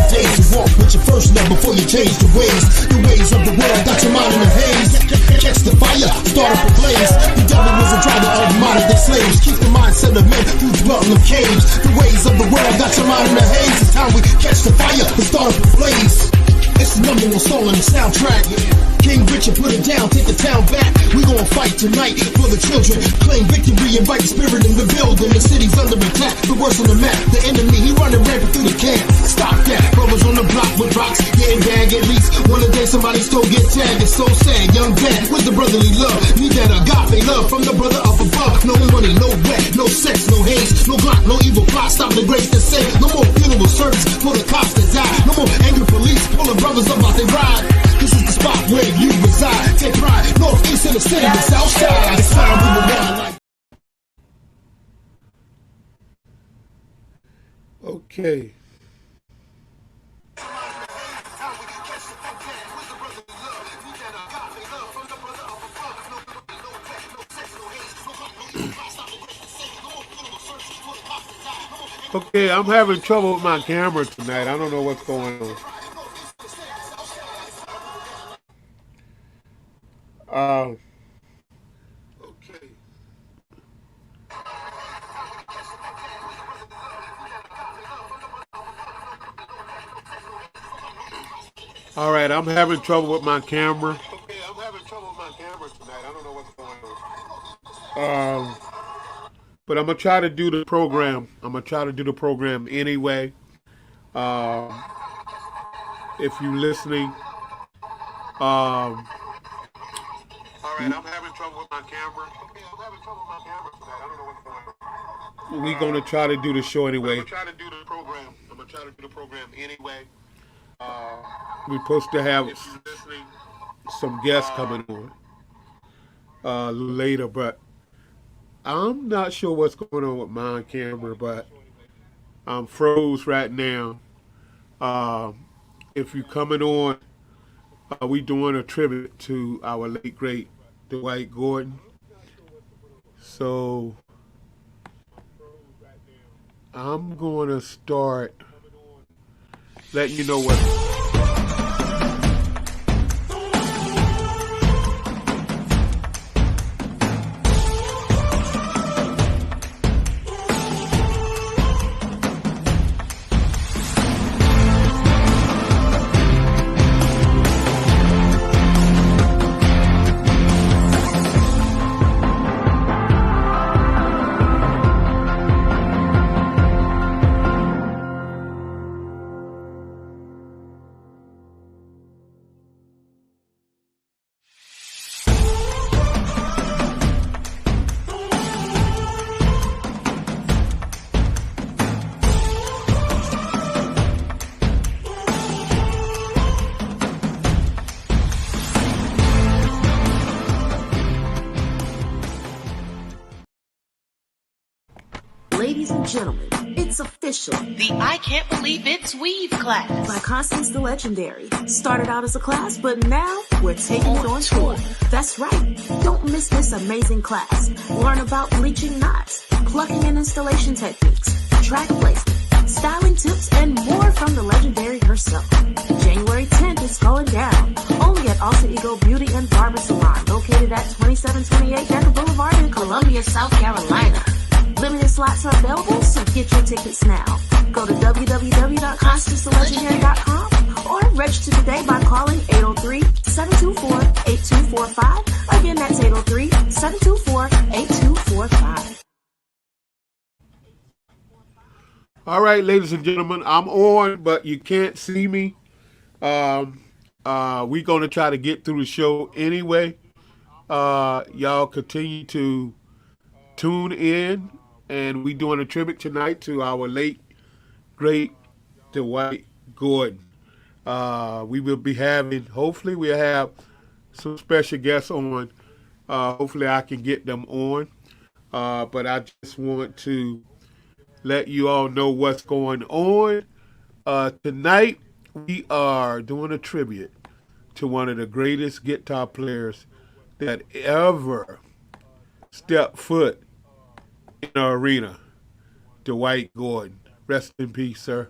days to walk with your first love before you change the ways. The ways of the world got your mind in the haze. Catch the fire, start up a blaze. The devil was a driver of modern day slaves. Keep the mindset of men who dwelt in the caves. The ways of the world got your mind in the haze. It's time we catch the fire and start up a blaze. It's the #1 song on the soundtrack. King Richard put it down, take the town back. We gon' fight tonight for the children. Claim victory, invite the spirit in the building. The city's under attack, the worst on the map. The enemy, he running rampant through the camp. Stop that, brothers on the block with rocks, getting bagged at least. One a day somebody still get tagged, it's so sad. Young dad, where's the brotherly love? Need that agape love from the brother up above. No money, no wet, no sex, no haze, no Glock, no evil plot. Stop the grace to say, no more funeral service for the cops that die. No more angry police pulling brothers up out they ride. This is the spot where you reside. Take pride, northeast in the city, the south side. It's time we were running like. Okay. Okay, I'm having trouble with my camera tonight. I don't know what's going on. Okay. All right, I'm having trouble with my camera. Okay, I'm having trouble with my camera tonight. I don't know what's going on. But I'm gonna try to do the program. I'm gonna try to do the program anyway. If you're listening. All right, I'm having trouble with my camera. Okay, I'm having trouble with my camera tonight. I don't know what's going on. We're gonna try to do the show anyway. I'm gonna try to do the program. I'm gonna try to do the program anyway. We're supposed to have some guests coming on later, but I'm not sure what's going on with my camera, but I'm froze right now. If you're coming on, we doing a tribute to our late great Dwight Gordon. So I'm going to start letting you know what. Ladies and gentlemen, it's official. The I Can't Believe It's Weave class. By Constance the Legendary. Started out as a class, but now we're taking it on tour. That's right. Don't miss this amazing class. Learn about bleaching knots, plucking and installation techniques, track placement, styling tips, and more from the legendary herself. January 10th is going down. Only at Alter Ego Beauty and Barber Salon, located at 2728 Decker Boulevard in Columbia, South Carolina. Limited slots are available, so get your tickets now. Go to www.constancethelegendary.com or register today by calling 803-724-8245. Again, that's 803-724-8245. All right, ladies and gentlemen, I'm on, but you can't see me. We're going to try to get through the show anyway. Y'all continue to tune in. And we doing a tribute tonight to our late, great Dwight Gordon. We will be having, hopefully we'll have some special guests on. Hopefully I can get them on. But I just want to let you all know what's going on. Tonight we are doing a tribute to one of the greatest guitar players that ever stepped foot in the arena, Dwight Gordon. Rest in peace, sir.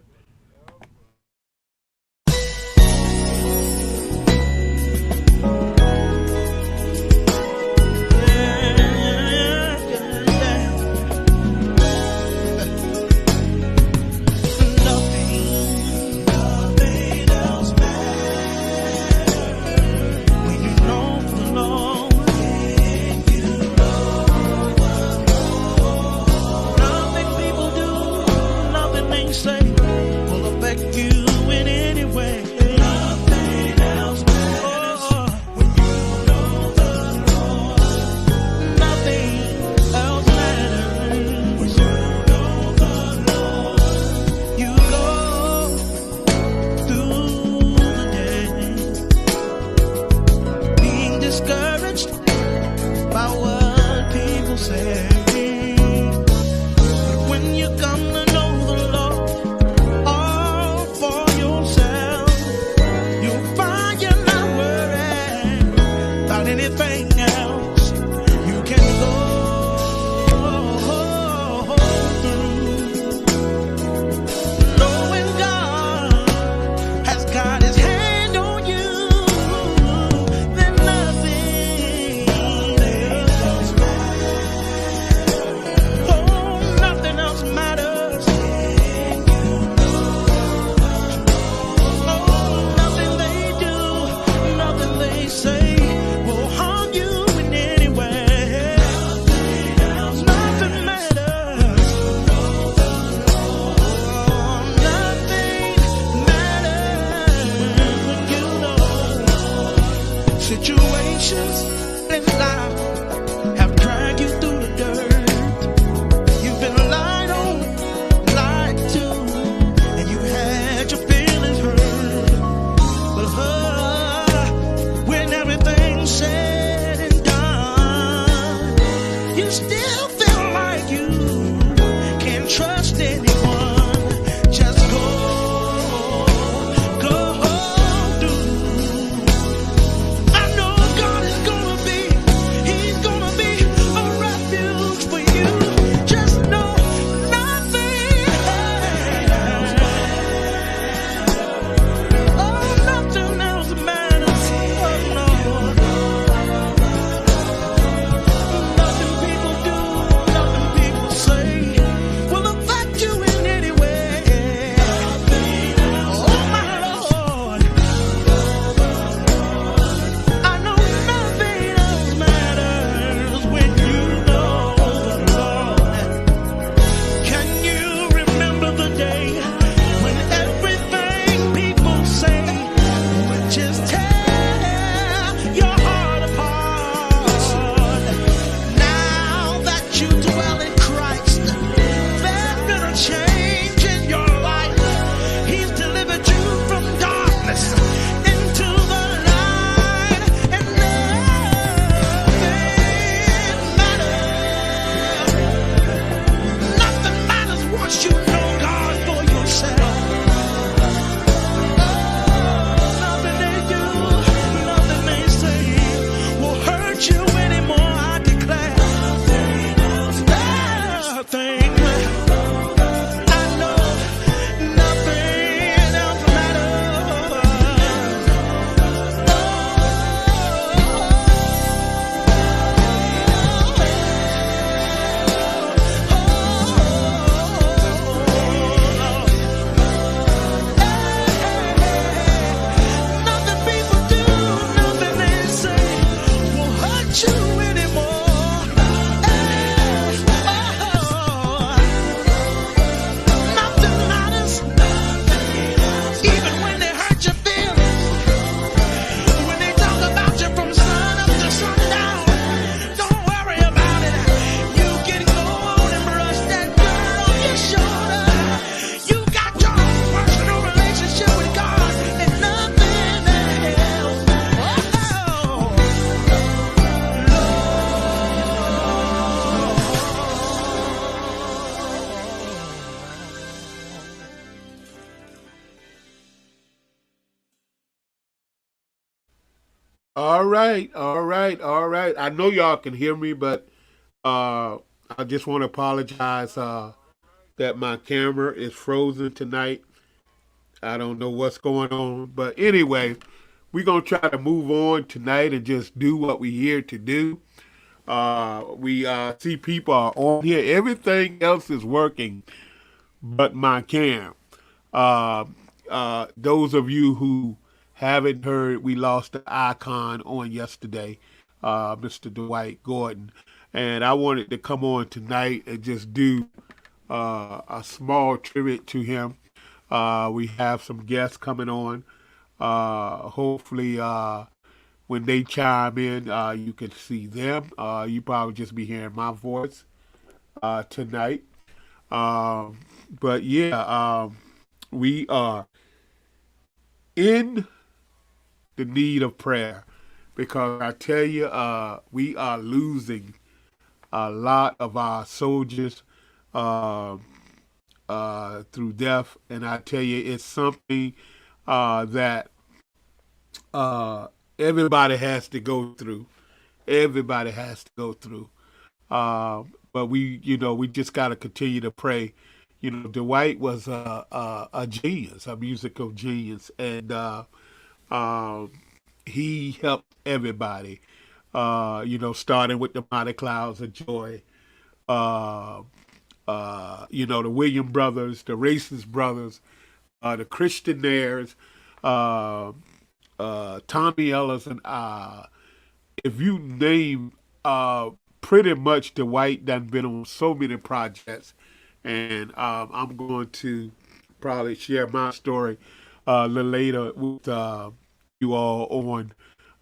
All right, all right, all right. I know y'all can hear me, but I just want to apologize that my camera is frozen tonight. I don't know what's going on, but anyway, we're gonna try to move on tonight and just do what we're here to do. We see people are on here. Everything else is working, but my cam. Uh, those of you who haven't heard, we lost the icon on yesterday, Mr. Dwight Gordon, and I wanted to come on tonight and just do a small tribute to him. We have some guests coming on. Hopefully, when they chime in, you can see them. You probably just be hearing my voice tonight. Um, but yeah, we are in the need of prayer because I tell you, we are losing a lot of our soldiers uh, through death, and I tell you, it's something that uh, everybody has to go through. Everybody has to go through. But we just got to continue to pray. You know, Dwight was a genius, a musical genius, and um, he helped everybody. Starting with the Mighty Clouds of Joy, uh, the William brothers, the Racist brothers, the Christianaires, uh, Tommy Ellis, and if you name pretty much Dwight done been on so many projects, and I'm going to probably share my story a little later with you all on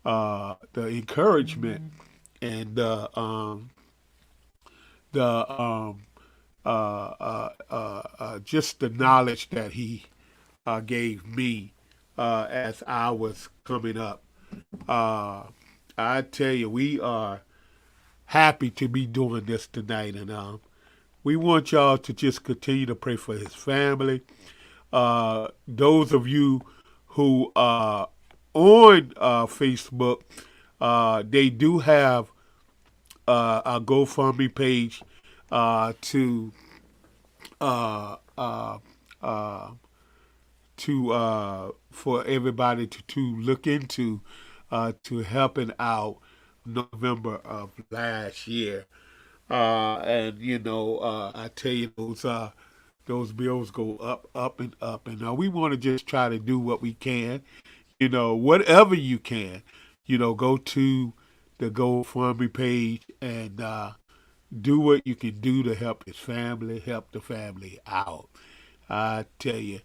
the encouragement and the just the knowledge that he gave me as I was coming up. Uh, I tell you, we are happy to be doing this tonight, and we want y'all to just continue to pray for his family. Those of you who are on Facebook, they do have a GoFundMe page to uh, uh, uh, for everybody to look into to helping out November of last year. And I tell you, those bills go up, up, and up, and we want to just try to do what we can. Whatever you can, go to the GoFundMe page and do what you can do to help his family, help the family out. I tell you,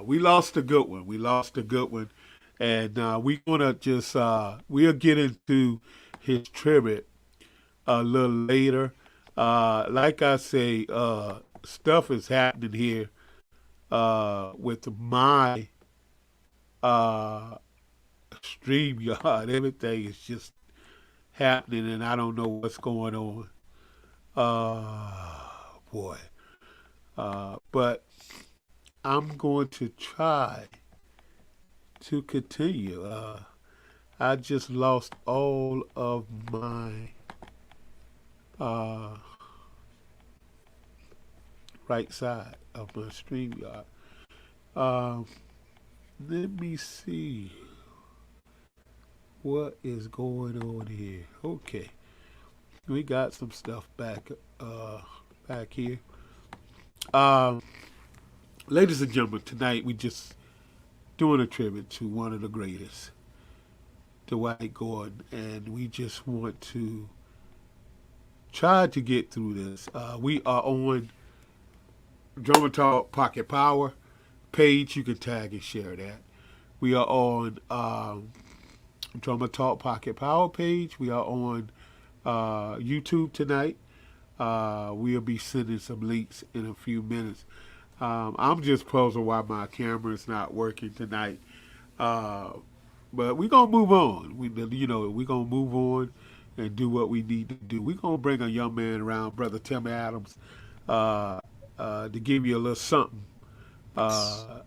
we lost a good one. We lost a good one, and we're gonna just we'll get into his tribute a little later. Like I say, stuff is happening here with my uh, stream yard. Everything is just happening, and I don't know what's going on. Boy. But I'm going to try to continue. I just lost all of my uh, right side of my StreamYard. Um, Let me see what is going on here. Okay, we got some stuff back here. Um, Ladies and gentlemen, tonight we just doing a tribute to one of the greatest, Dwight Gordon, and we just want to try to get through this. We are on Drummer Talk Pocket Power page. You can tag and share that. We are on Drummer Talk Pocket Power page. We are on YouTube tonight. We'll be sending some links in a few minutes. I'm just puzzled why my camera is not working tonight. Uh, but we're gonna move on. We're gonna move on and do what we need to do. We're gonna bring a young man around, Brother Tim Adams, uh, to give you a little something. Uh,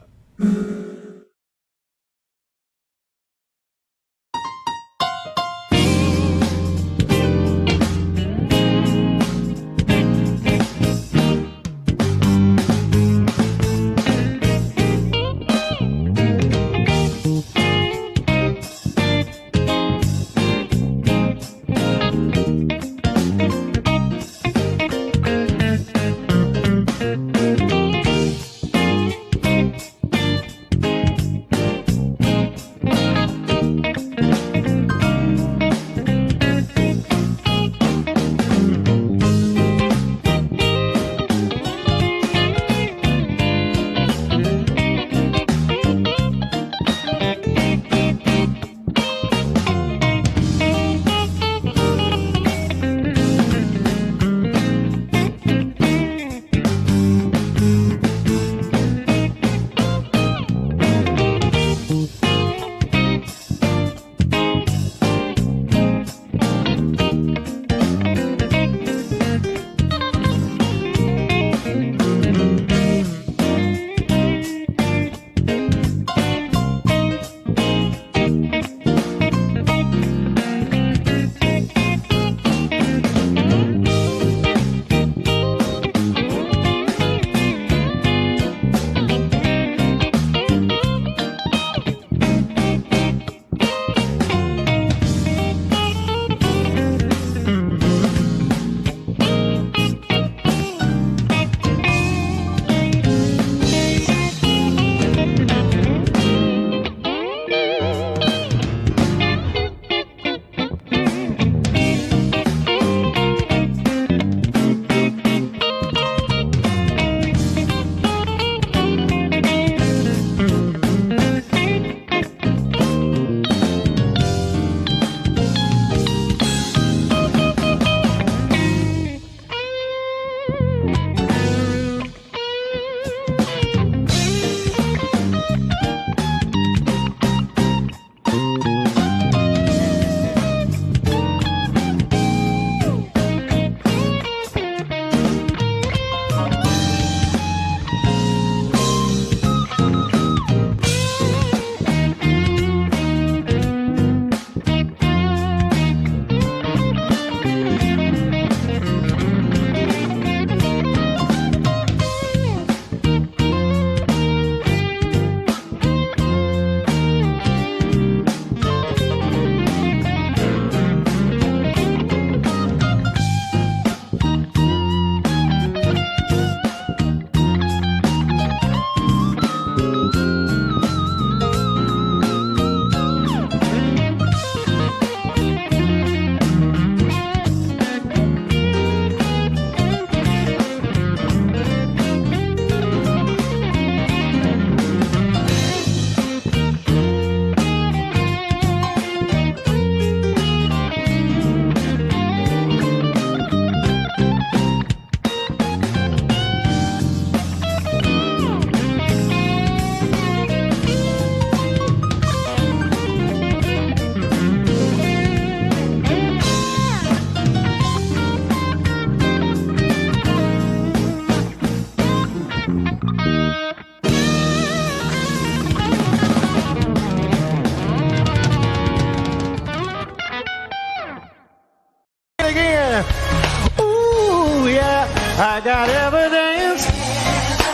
I got evidence,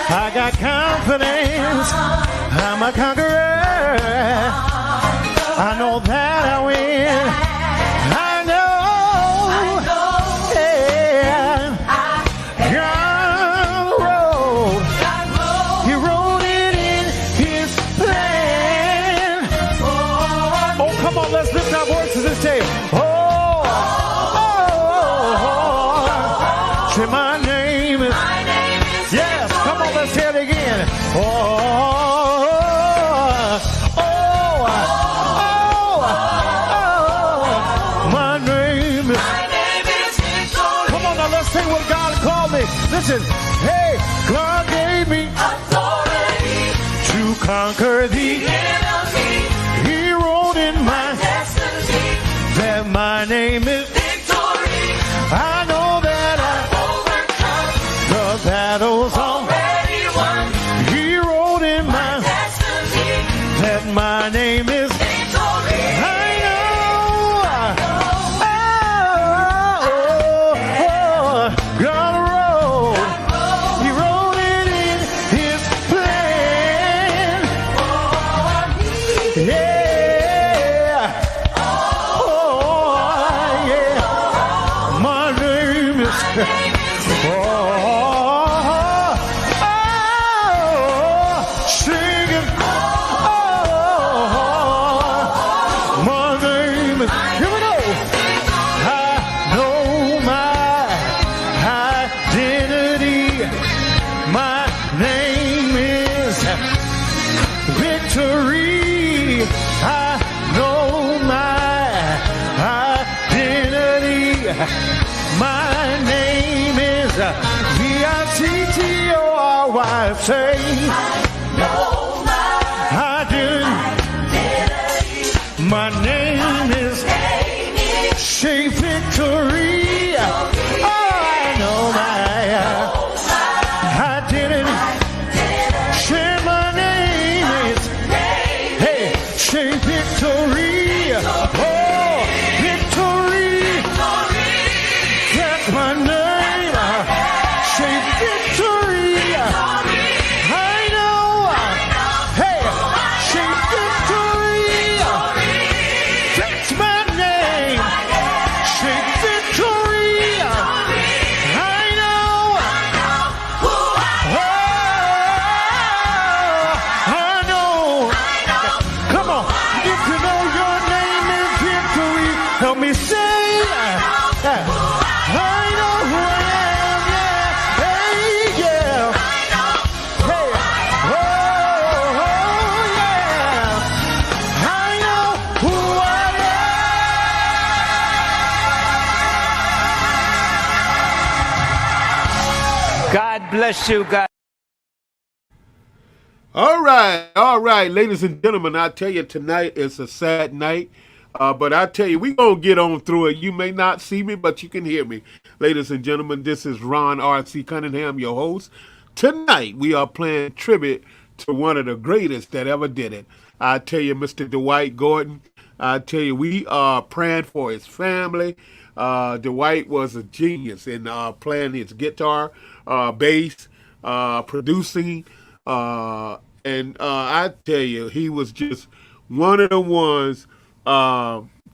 I got confidence, I'm a conqueror, I know that I win, I know, yeah, God wrote, He wrote it in His plan. Oh, come on, let's lift our voices and say, say my name is, yes, come on, let's say it again. My name is Victory. Come on, now let's say what God called me. Listen, hey, God gave me authority to conquer the enemy. He wrote in my destiny that my name is Victory. I know that the battle's already won. He wrote in my destiny that my name is Victory. I know. God wrote. He wrote it in His plan. Yeah. Oh, yeah. My name is. My name is V-I-C-T-O-R-Y. Say, I know my identity. My name is Say Victory. Oh, I know my identity. Say my name is, hey, say Victory. Oh, Victory. That's my name. Say Victory. I know. Hey, say Victory. That's my name. Say Victory. I know. Oh, I know. Come on. If you know your name is Victory, help me say. God bless you, God. All right, ladies and gentlemen, I tell you, tonight is a sad night, but I tell you, we going to get on through it. You may not see me, but you can hear me. Ladies and gentlemen, this is Ron R.C. Cunningham, your host. Tonight, we are playing tribute to one of the greatest that ever did it. I tell you, Mr. Dwight Gordon, I tell you, we are praying for his family. Dwight was a genius in playing his guitar, bass, producing, and I tell you, he was just one of the ones,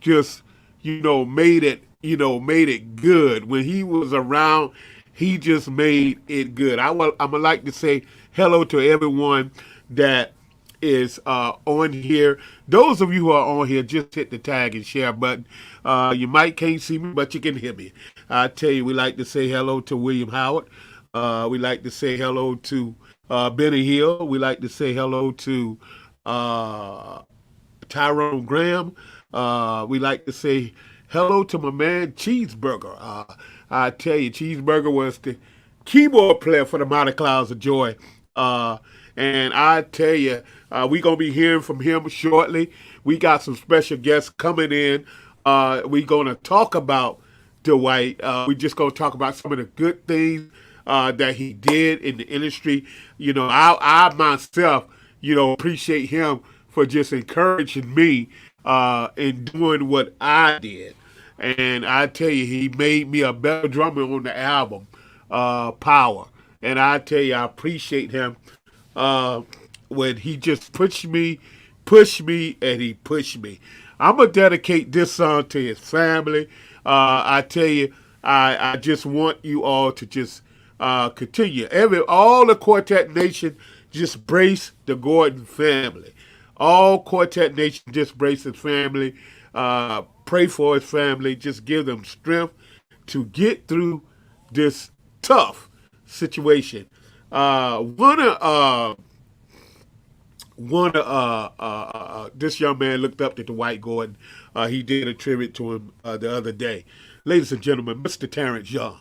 just made it good. When he was around, he just made it good. I'm gonna like to say hello to everyone that is on here. Those of you who are on here, just hit the tag and share button. You might can't see me, but you can hear me. I tell you, we like to say hello to William Howard. We like to say hello to Benny Hill. We like to say hello to Tyrone Graham. We like to say hello to my man Cheeseburger. I tell you, Cheeseburger was the keyboard player for the Mighty Clouds of Joy. And I tell you, we're going to be hearing from him shortly. We got some special guests coming in. We're going to talk about Dwight. We're just going to talk about some of the good things that he did in the industry. I myself, appreciate him for just encouraging me in doing what I did. And I tell you, he made me a better drummer on the album, Power. And I tell you, I appreciate him when he just pushed me, and he pushed me. I'm going to dedicate this song to his family. I tell you, I just want you all to just continue. All the Quartet Nation, just brace the Gordon family. All Quartet Nation, just brace his family. Pray for his family. Just give them strength to get through this tough situation. This young man looked up to Dwight Gordon. He did a tribute to him the other day. Ladies and gentlemen, Mr. Terrence Young.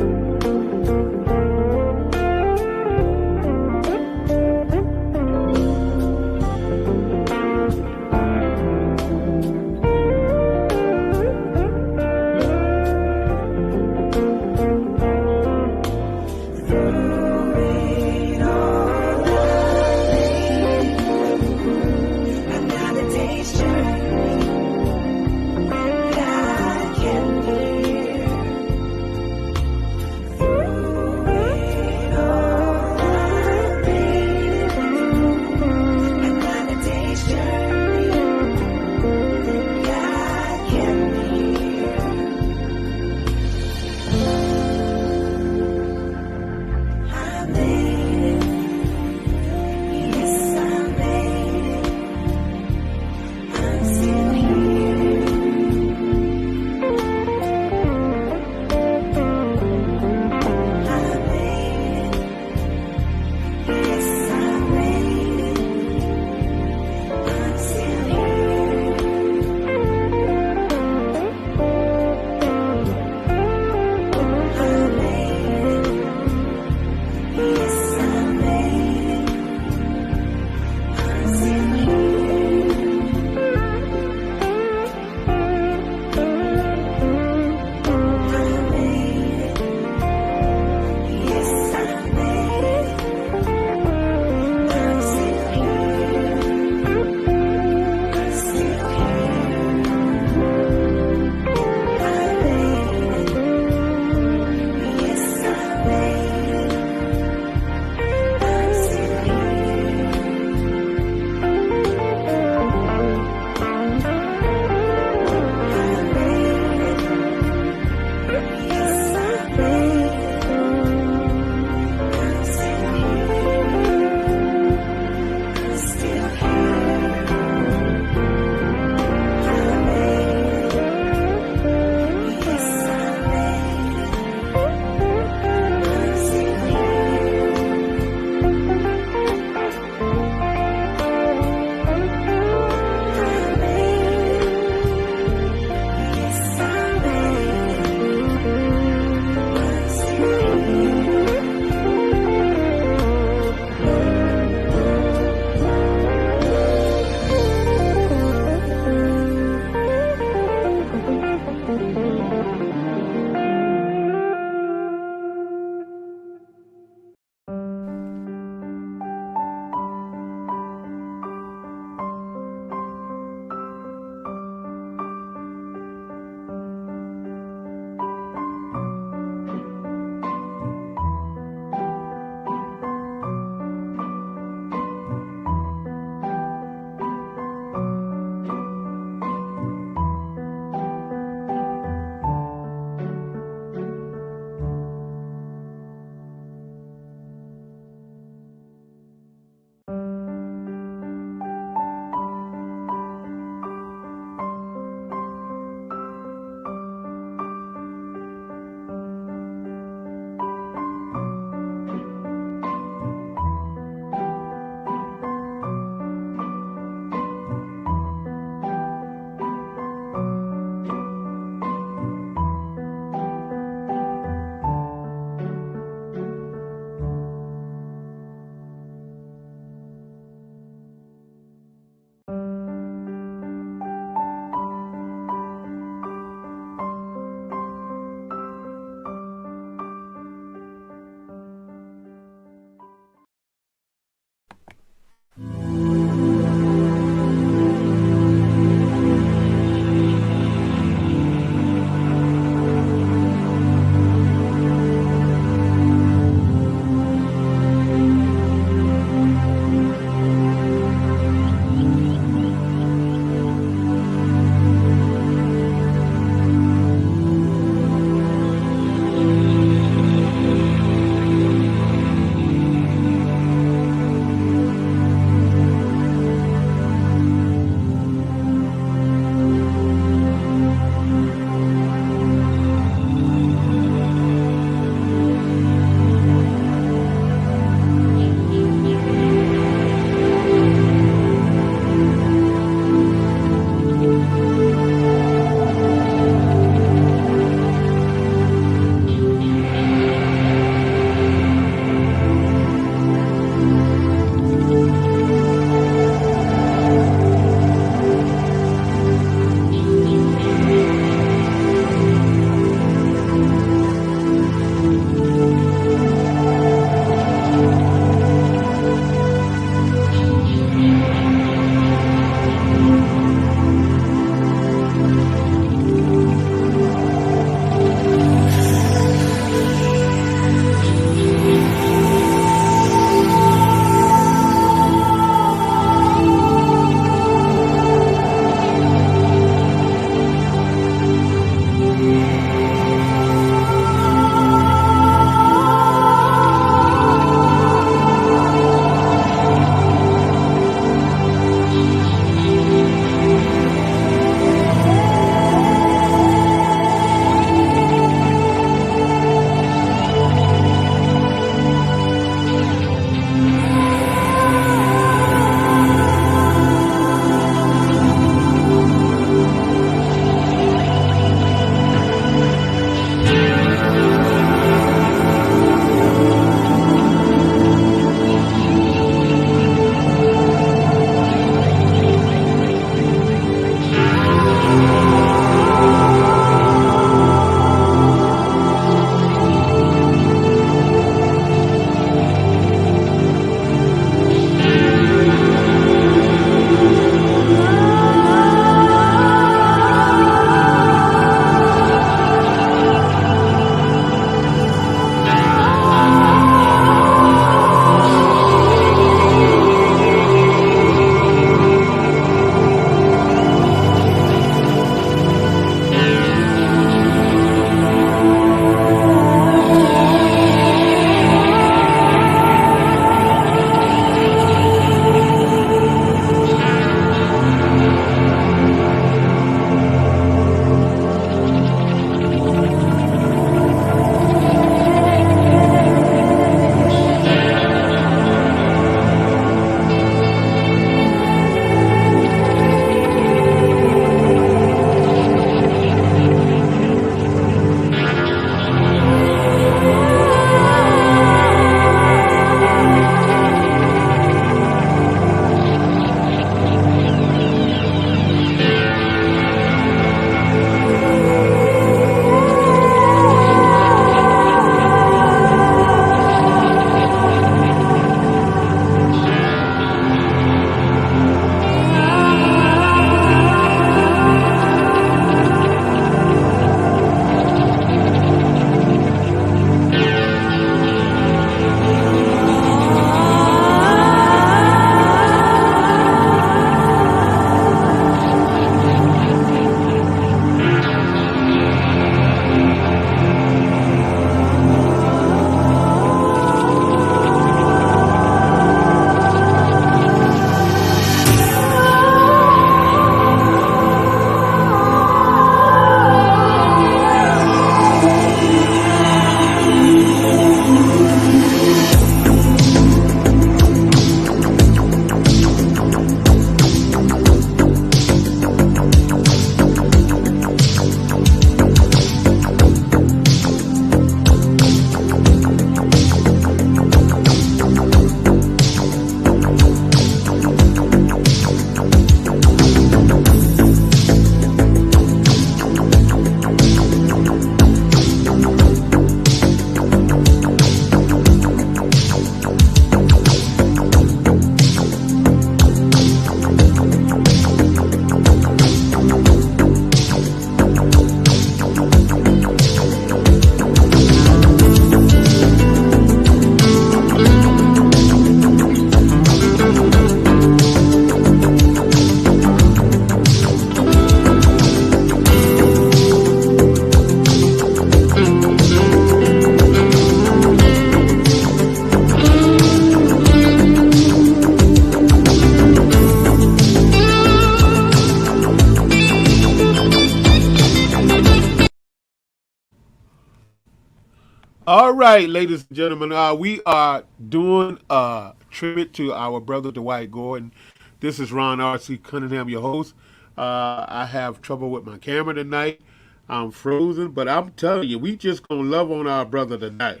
All right, ladies and gentlemen, we are doing a tribute to our brother Dwight Gordon. This is Ron R.C. Cunningham, your host. I have trouble with my camera tonight. I'm frozen, but I'm telling you, we just gonna love on our brother tonight.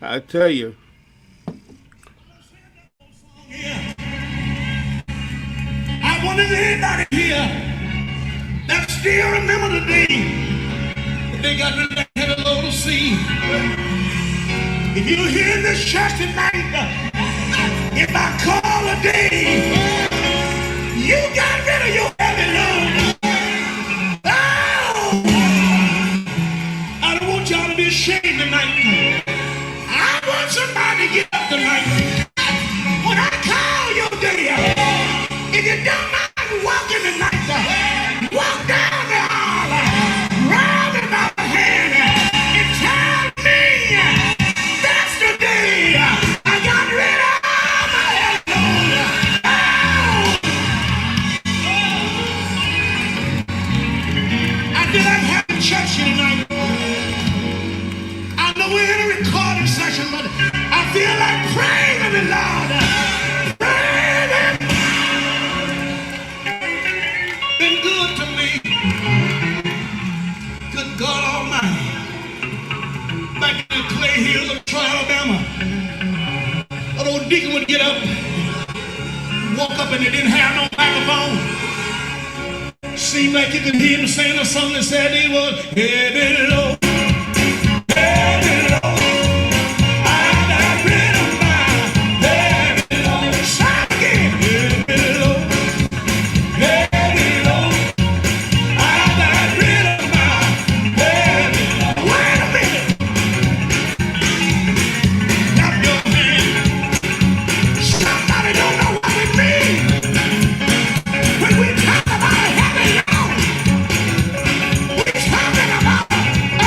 I tell you. I wonder if anybody here that still remember the day they got rid of that heavy load of sea. If you're here in this church tonight, if I call a day, you got rid of your heavy load. Oh, I don't want y'all to be ashamed tonight. I want somebody to get up tonight. When I call your day, if you don't mind walking tonight, walk down the aisle, grab me by the hand, and tell me that's the day I got rid of my head. I feel like having church here tonight. I know we're in a recording session, but I feel like praying to the Lord. Been good to me. Good God Almighty. Back in the clay hills of Troy, Alabama, an old deacon would get up, walk up, and they didn't have no microphone. Seemed like you could hear him saying a song that said he was headed low. Headed low. I got rid of my headed low. Shout again. Headed low. Headed low. I got rid of my headed low. Wait a minute. Clap your hands. Somebody don't know what we mean when we talk about heavy load. We're talking about a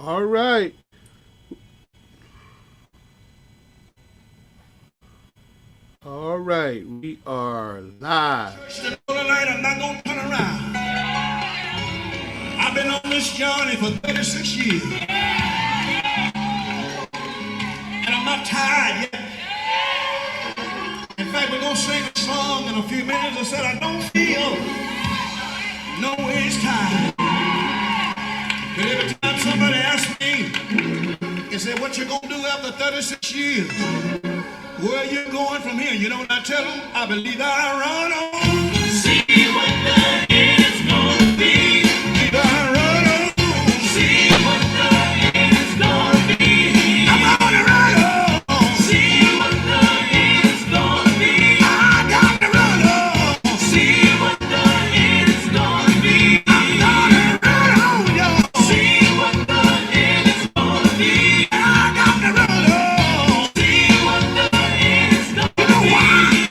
All right. All right, we are live. Tonight, I'm not gonna turn around. I've been on this journey for 36 years, and I'm not tired yet. In fact, we're gonna sing a song in a few minutes that said, I don't feel no waste time. But every time somebody asks me, they say, what you gonna do after 36 years? Where you going from here? You know what I tell them? I believe I run on. See what the end's gonna be. Believe I run on. See what the end's gonna be. I'm gonna run on. See what the end's gonna be. I got to run on. See what the end's gonna be. I'm gonna run on, y'all. See what the end's gonna be. I got to run on. See what the end's gonna be.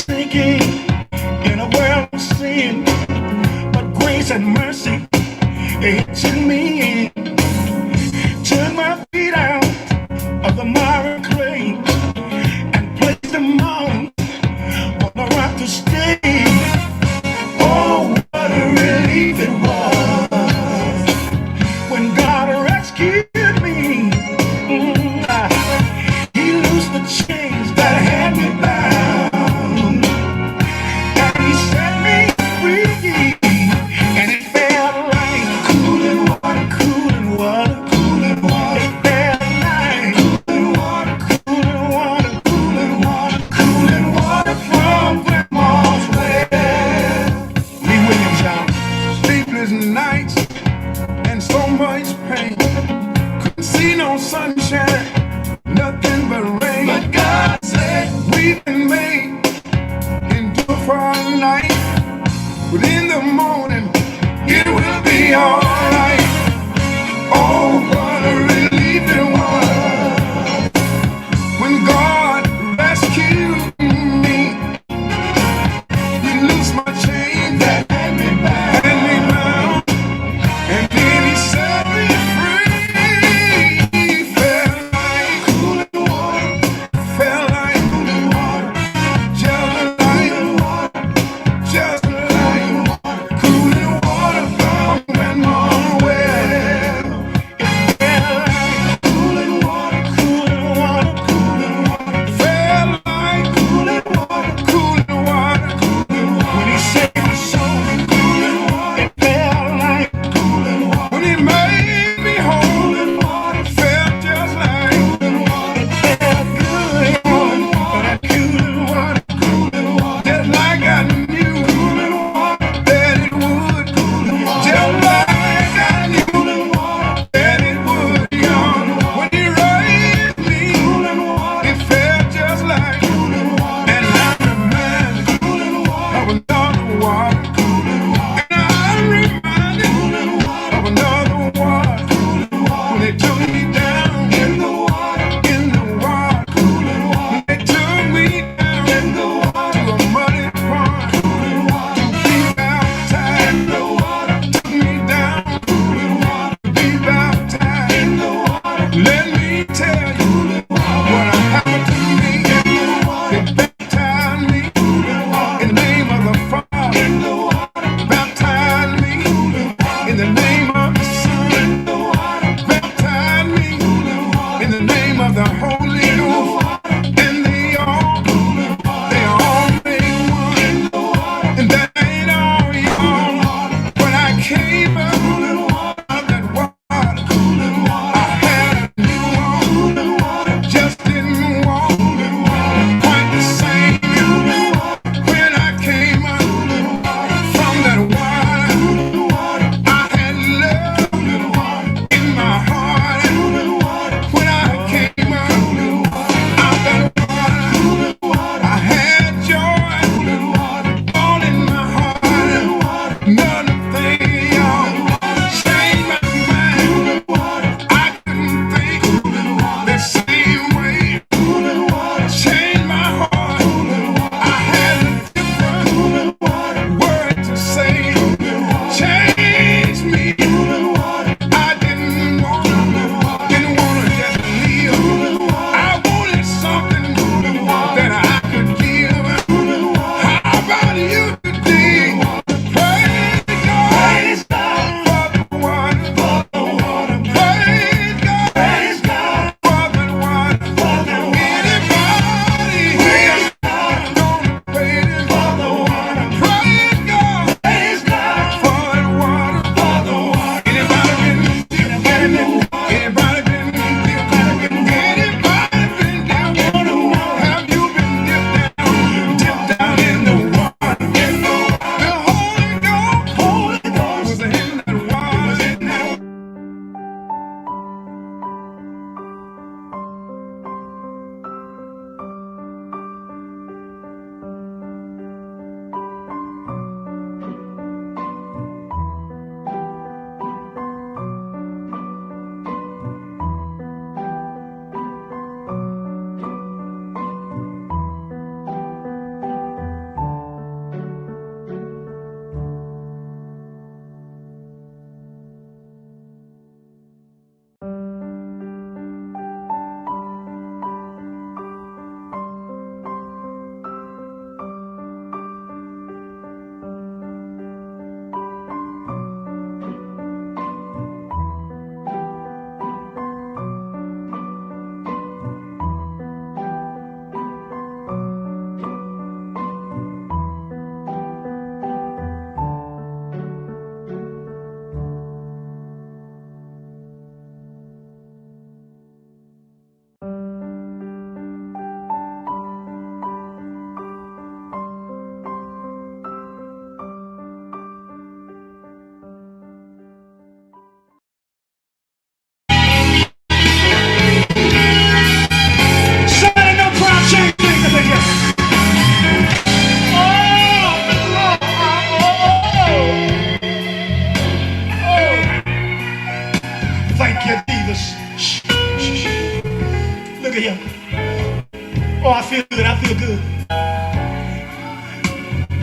sinking in a world of sin, but grace and mercy hitching me in. Turn my feet out of the miry clay and place them on the rock to stay. Oh, what a relief it was when God rescued me. He loosed the chains that had me bound, and he set me free. And it felt like cooling water, cooling water, cooling water. It felt like cooling water, cooling water, cooling water, cooling water from Grandma's well. Lee Williams, y'all. Sleepless nights and so much pain. Couldn't see no sunshine, nothing but rain. But God said we've been made endure for a night, but in the morning it will be alright. Oh, what a relief it was when God rescued me. He loosed my chains that had me bound, and then he set me free. Felt like cooling water, felt like cooling water, just like cooling water from Grandma's well.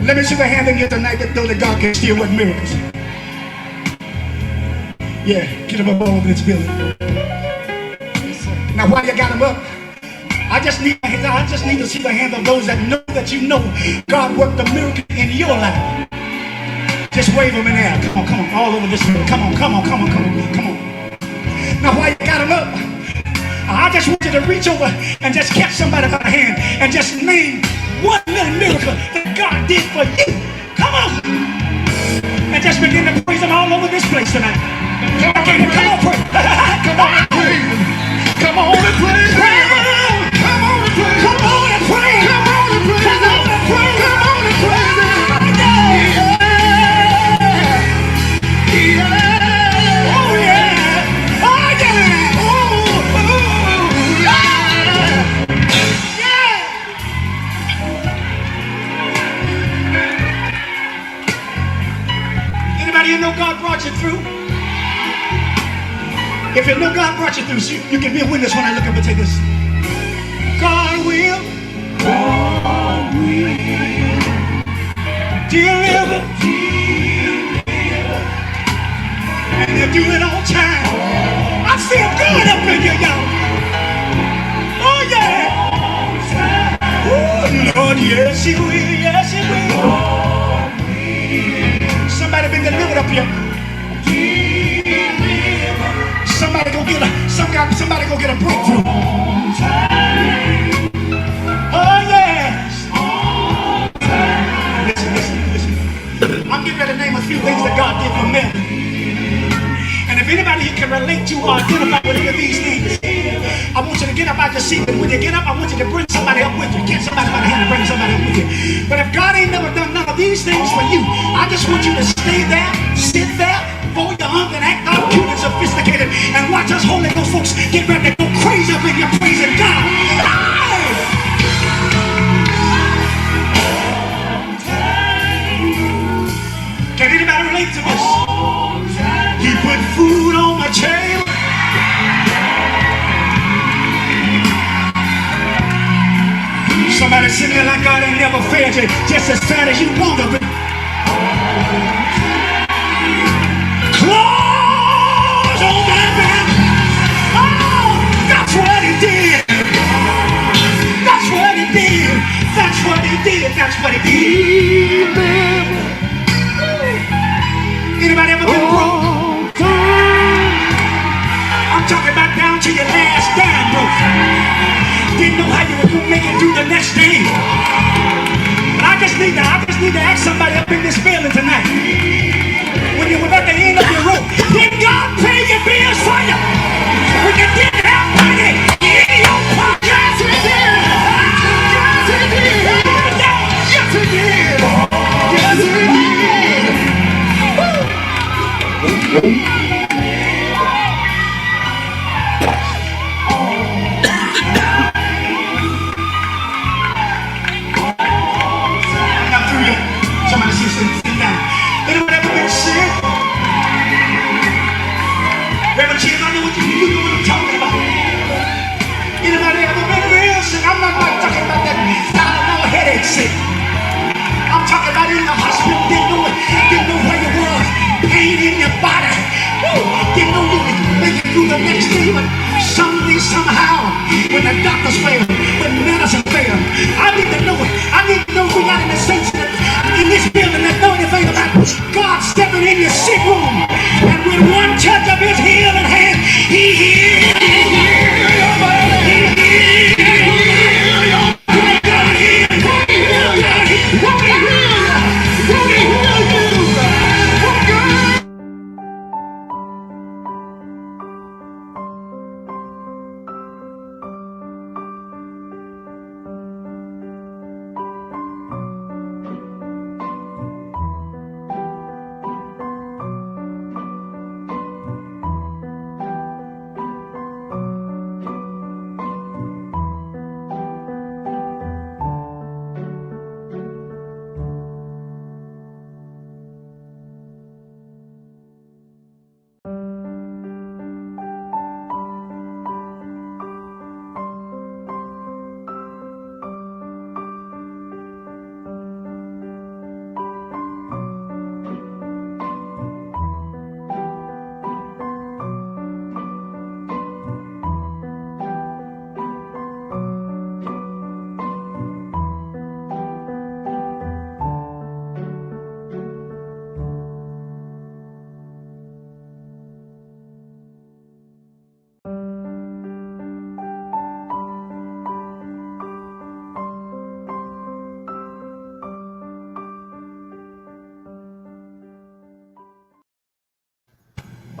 Let me see the hand in here tonight that know that God can still work miracles. Yeah, get them up all over this building. Now while you got them up, I just need to see the hand of those that know God worked a miracle in your life. Just wave them in the air. Come on, all over this building. Come on. Now while you got them up, I just want you to reach over and just catch somebody by the hand and just name one little miracle that God did for you. Come on. And just begin to praise him all over this place tonight. Come on, praise. Come on and praise him. Come on and praise him. Come on and praise him. Come on and praise him. Come on and praise him. Come on and praise him. Come on and praise him. Yeah. Oh yeah. Oh yeah. You know God brought you through? If you know God brought you through, you can be a witness when I look up and take this. God will deliver. And he'll do it on time. I feel good up in here, y'all. Oh yeah. Oh Lord, yes he will, yes he will. Somebody been delivered up here. Somebody go get a breakthrough. Oh yes. Listen. I'm getting ready to name a few things that God did for me. And if anybody here can relate to or identify with any of these things, I want you to get up out your seat. But when you get up, I want you to bring somebody up with you. Get somebody by the hand and bring somebody up with you. But if God ain't never done none of these things for you, I just want you to stay there, sit there, fold your arms and act all cute and sophisticated, and watch us Holy Ghost folks get ready to go crazy up in here praising God. Can anybody relate to this? He put food on my table. Somebody sitting there like God ain't never failed you, just as fat as you want to be. Clothes on my back. Oh, that's what he did. That's what he did. That's what he did. That's what he did. Anybody ever been broke? I'm talking about down to your last dime broke. Didn't know how you were gonna make it through the next day. But I just need to ask somebody up in this building tonight. When you were at the end of your rope, did God pay your bills for you? When you didn't have money in your pocket? Yes, he did. Yes, he did. Yes, he did. Yes, he did. Somebody sit down. Anybody ever been sick? Reverend Chief, I know what you know what I'm talking about. Anybody ever been real sick? I'm not talking about that $1,000 headache sick. I'm talking about in the hospital, didn't know where you was, pain in your body. Didn't know you could make it through the next day, but somehow, when the doctors fail, when medicine fail, I need to know it. I need to know we got in the saints in this building that know anything about God stepping in your sick room, and with one touch of his healing hand, he healed your body. He healed your body. God healed you. Won't he heal you? Won't he heal you? Oh God.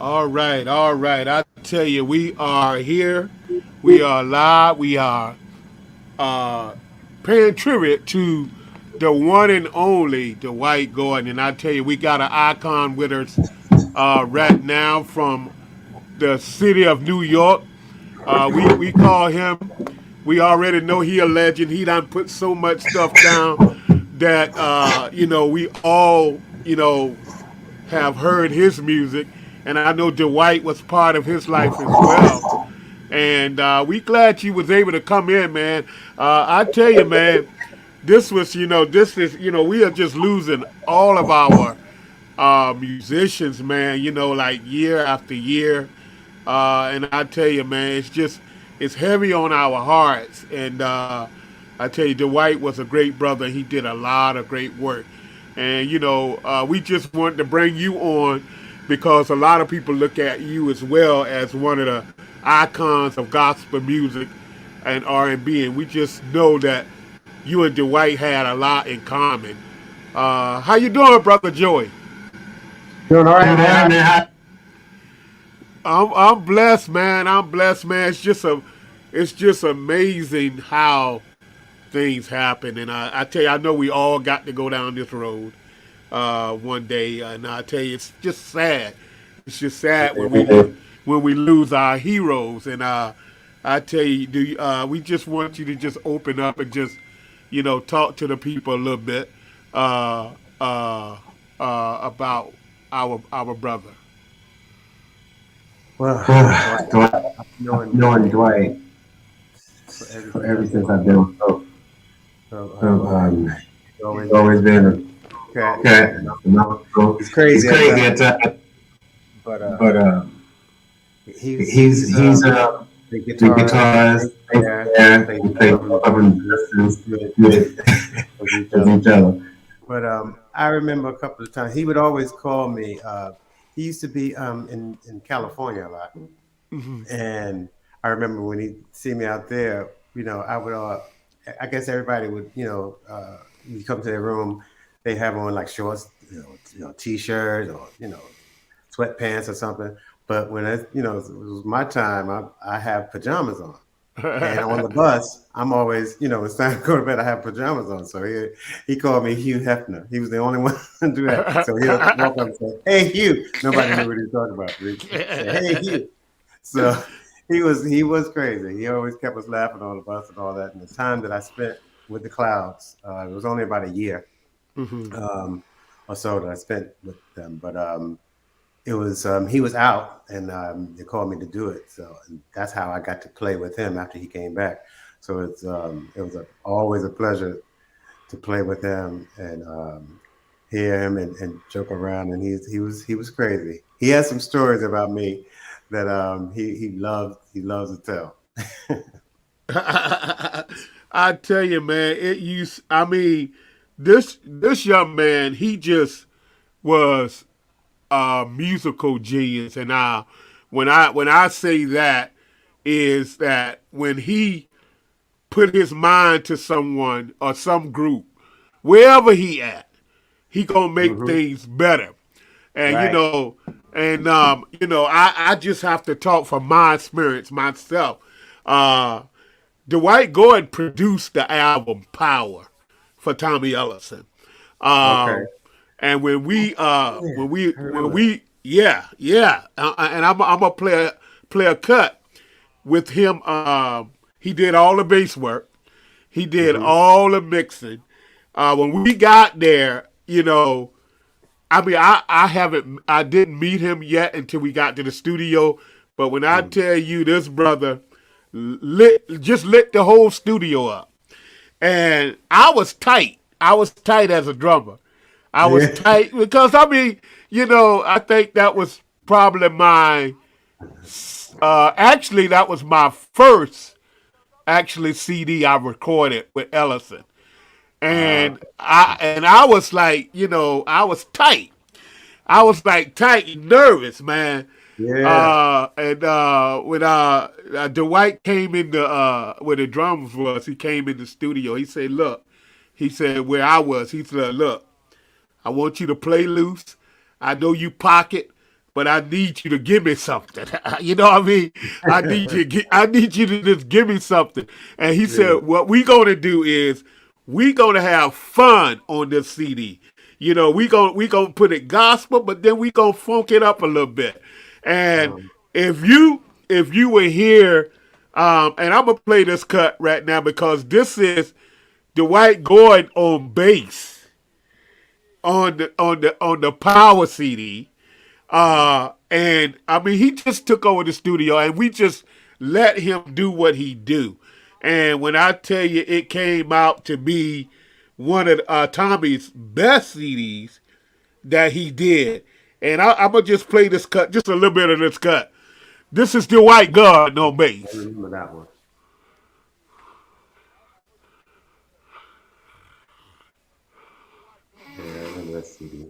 All right, all right. I tell you, we are here. We are live. We are uh, paying tribute to the one and only Dwight Gordon. And I tell you, we got an icon with us right now from the city of New York. We call him. We already know he a legend. He done put so much stuff down that we all have heard his music, and I know Dwight was part of his life as well. And we glad you was able to come in, man. I tell you, man, this is, we are just losing all of our musicians, man. Like year after year, and I tell you, man, it's heavy on our hearts. And I tell you, Dwight was a great brother. He did a lot of great work. And, we just wanted to bring you on because a lot of people look at you as well as one of the icons of gospel music and R&B. And we just know that you and Dwight had a lot in common. How you doing, Brother Joey? Doing all right, man. I'm blessed, man. I'm blessed, man. It's just amazing how things happen. And I tell you, I know we all got to go down this road one day. And I tell you, it's just sad. It's just sad when we lose our heroes. And I tell you, we just want you to just open up and just talk to the people a little bit about our brother. Well, knowing Dwight for ever since I've been with Hope. He's always been a cat. It's crazy at times. But he's the guitarist, they play covering distance with each other. But I remember a couple of times he would always call me. He used to be in California a lot, and I remember when he'd see me out there, I would. I guess everybody would, you come to their room, they have on like shorts, t-shirts or sweatpants or something. But when it was my time, I have pajamas on. And on the bus, I'm always, it's time to go to bed. I have pajamas on. So he called me Hugh Hefner. He was the only one to do that. So he'll walk up and say, "Hey, Hugh." Nobody knew what he was talking about. He'd say, "Hey, Hugh." So he was crazy. He always kept us laughing on the bus and all that. And the time that I spent with the Clouds, it was only about a year or so that I spent with them. But it was he was out, and they called me to do it. So that's how I got to play with him after he came back. So it was always a pleasure to play with him and hear him and joke around. And he was crazy. He has some stories about me that he loves to tell. I tell you, man, this young man, he just was a musical genius. And when I say that, is that when he put his mind to someone or some group, wherever he at, he gonna make things better. And right. I just have to talk from my experience myself. Dwight Gordon produced the album Power for Tommy Ellison. And when we and I'm gonna play a cut with him. He did all the bass work. He did all the mixing. When we got there, I didn't meet him yet until we got to the studio. But when I tell you, this brother lit the whole studio up. And I was tight. I was tight as a drummer. I was tight because, I think that was probably actually, that was my first CD I recorded with Ellison. And I was like, I was tight. I was like tight and nervous, man. Yeah. When Dwight came in where the drums was, he came in the studio. He said, "Look," he said, where I was. He said, "Look, I want you to play loose. I know you pocket, but I need you to give me something. You know what I mean? I need you to just give me something. And he said, what we gonna do is we gonna have fun on this CD. You know, we gonna put it gospel, but then we gonna funk it up a little bit. And if you were here, and I'm gonna play this cut right now because this is Dwight going on bass on the Power CD. And I mean, he just took over the studio, and we just let him do what he do. And when I tell you, it came out to be one of Tommy's best CDs that he did. And I'm gonna just play this cut, just a little bit of this cut. This is the White God on bass. I remember that one. Yeah, I remember that CD.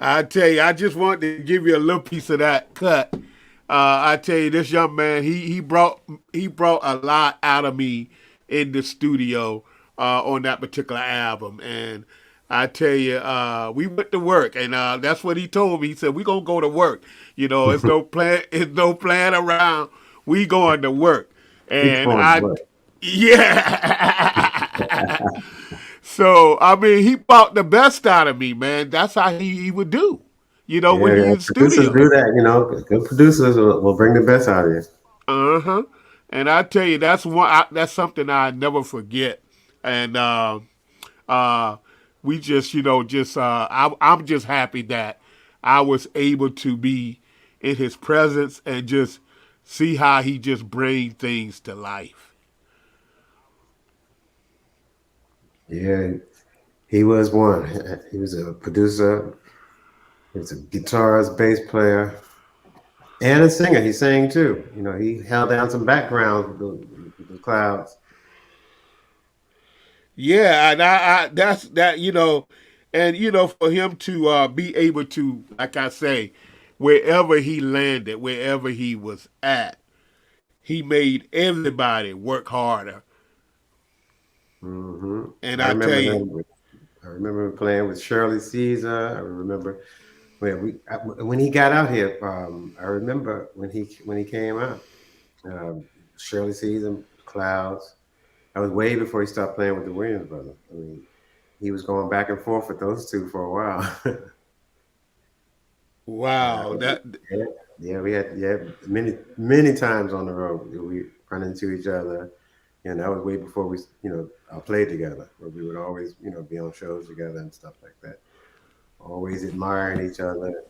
I tell you, I just wanted to give you a little piece of that cut. I tell you, this young man, he brought a lot out of me in the studio on that particular album, and I tell you, we went to work, and that's what he told me. He said, "We gonna go to work. You know, it's no plan, around. We going to work." And yeah. So, I mean, he brought the best out of me, man. That's how he would do, you know, when he's in the producers studio. do that, you know. Good producers will bring the best out of you. Uh-huh. And I tell you, that's that's something I never forget. And we just, I'm just happy that I was able to be in his presence and just see how he just bring things to life. Yeah, he was one. He was a producer. He was a guitarist, bass player, and a singer. He sang too. You know, he held down some backgrounds with the clouds. Yeah, and I that's that, and for him to be able to, like I say, wherever he landed, wherever he was at, he made everybody work harder. Mm-hmm. And I tell you, I remember playing with Shirley Caesar. I remember when he got out here. I remember when he came out. Shirley Caesar, Clouds. That was way before he stopped playing with the Williams brothers. I mean, he was going back and forth with those two for a while. Wow, we had many times on the road we run into each other, and that was way before we played together. Where we would always be on shows together and stuff like that. Always admiring each other,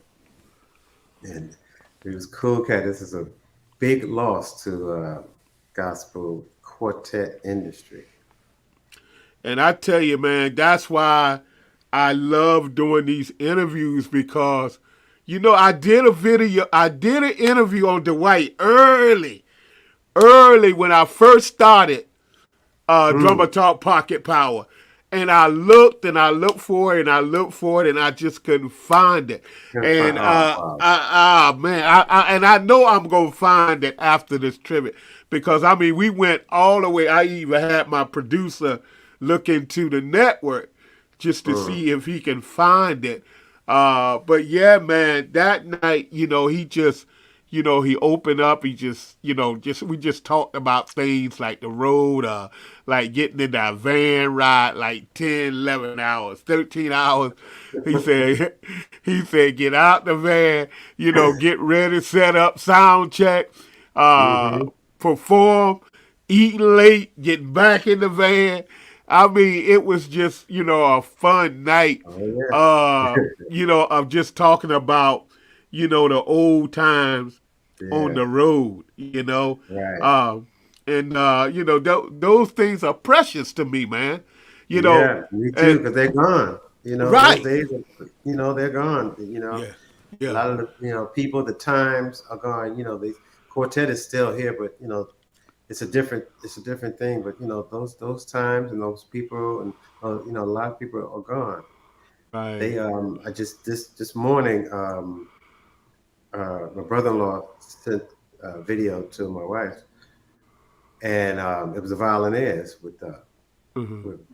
and it was cool. Cat, this is a big loss to gospel quartet industry. And I tell you, man, that's why I love doing these interviews because, I did an interview on Dwight early when I first started Drummer Talk Pocket Power. And I looked and I looked for it and I looked for it and I just couldn't find it. And man, and I know I'm gonna find it after this tribute because I mean we went all the way. I even had my producer look into the network just to see if he can find it. But yeah, man, that night, he just, he opened up. He just, we just talked about things like the road, like getting in that van ride, like 10, 11 hours, 13 hours. He said, get out the van, get ready, set up, sound check, perform, eating late, getting back in the van. I mean, it was just, a fun night, of just talking about, the old times on the road, Right. Those things are precious to me, man. Me too, because they're gone. Those Right. days, they're gone. Yeah. A Yeah. lot of the, people, the times are gone. The quartet is still here, but it's a different thing. But those times and those people and a lot of people are gone. Right. They I just this morning my brother-in-law sent a video to my wife, and it was the Violinaires with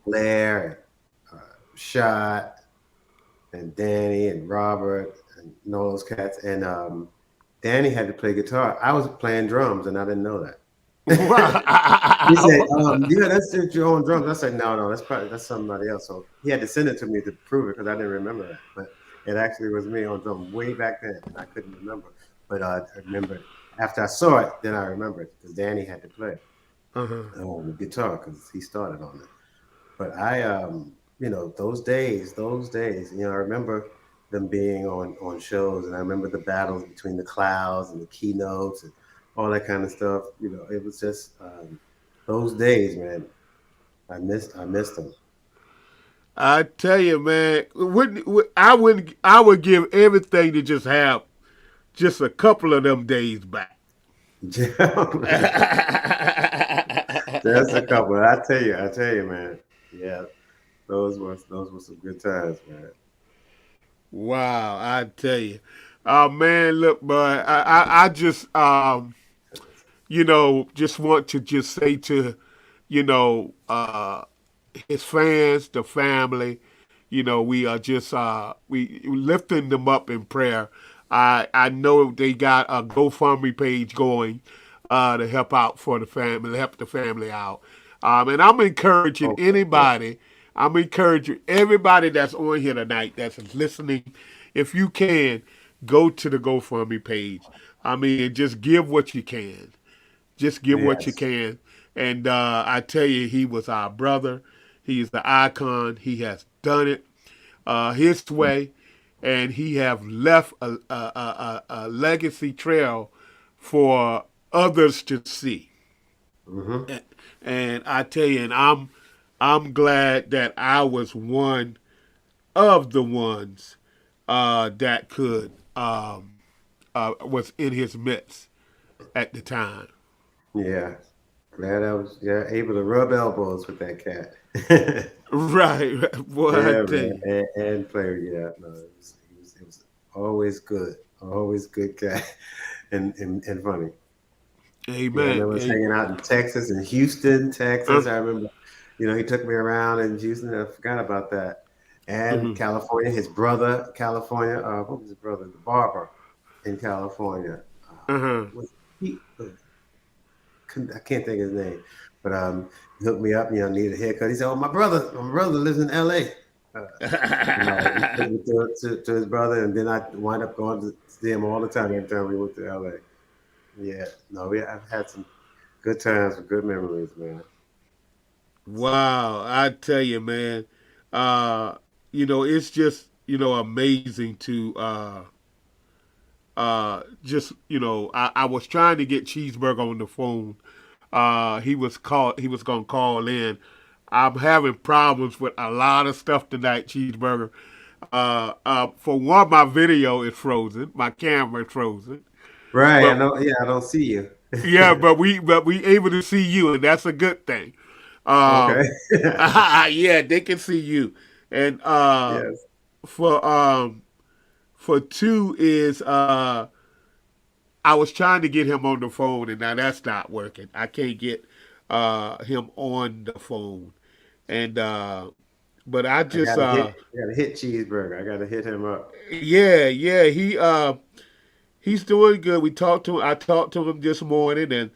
Blair and Shot and Danny and Robert and all those cats. And Danny had to play guitar. I was playing drums, and I didn't know that. He said, "Yeah, that's your own drums." I said, "No, that's somebody else." So he had to send it to me to prove it because I didn't remember that. But it actually was me on drum way back then, and I couldn't remember. But I remember after I saw it, then I remembered because Danny had to play the guitar because he started on it. But I, those days, I remember them being on shows, and I remember the battles between the clouds and the keynotes and all that kind of stuff. It was just those days, man. I missed them. I tell you, man, I would give everything to just have just a couple of them days back. Just a couple. I tell you, man. Yeah, those were some good times, man. Wow, I tell you, man, look, boy, I just just want to just say to, his fans, the family, we are just we lifting them up in prayer. I know they got a GoFundMe page going to help out for the family, help the family out. And I'm encouraging anybody. I'm encouraging everybody that's on here tonight that's listening. If you can, go to the GoFundMe page. I mean, just give what you can. Just give what you can. And I tell you, he was our brother. He's the icon. He has done it his way, and he have left a legacy trail for others to see. And I tell you, and I'm glad that I was one of the ones that could was in his midst at the time. Yeah, glad I was able to rub elbows with that cat. Right, boy, I tell man. you. And play. Yeah, no, it was always good cat, and funny. Amen. Yeah, I remember us hanging out in Texas, in Houston, Texas. I remember, he took me around in Houston. I forgot about that. And California, his brother, California. What was his brother? The barber in California. Was he? I can't think of his name, but he hooked me up. Needed a haircut. He said, "Oh, my brother lives in L.A." He took me to his brother, and then I wind up going to see him all the time. Every time we went to L.A. Yeah, no, I've had some good times with good memories, man. Wow, I tell you, man. It's just amazing to just I was trying to get Cheeseburger on the phone. He was gonna call in. I'm having problems with a lot of stuff tonight, Cheeseburger. For one, my video is frozen. My camera is frozen. Right. But, I know. Yeah, I don't see you. yeah, but we able to see you, and that's a good thing. Okay. Yeah, they can see you. And Yes. for two is I was trying to get him on the phone, and now that's not working. I can't get him on the phone, and but I I just gotta hit. I gotta hit Cheeseburger. I gotta hit him up. yeah, he's doing good. I talked to him this morning, and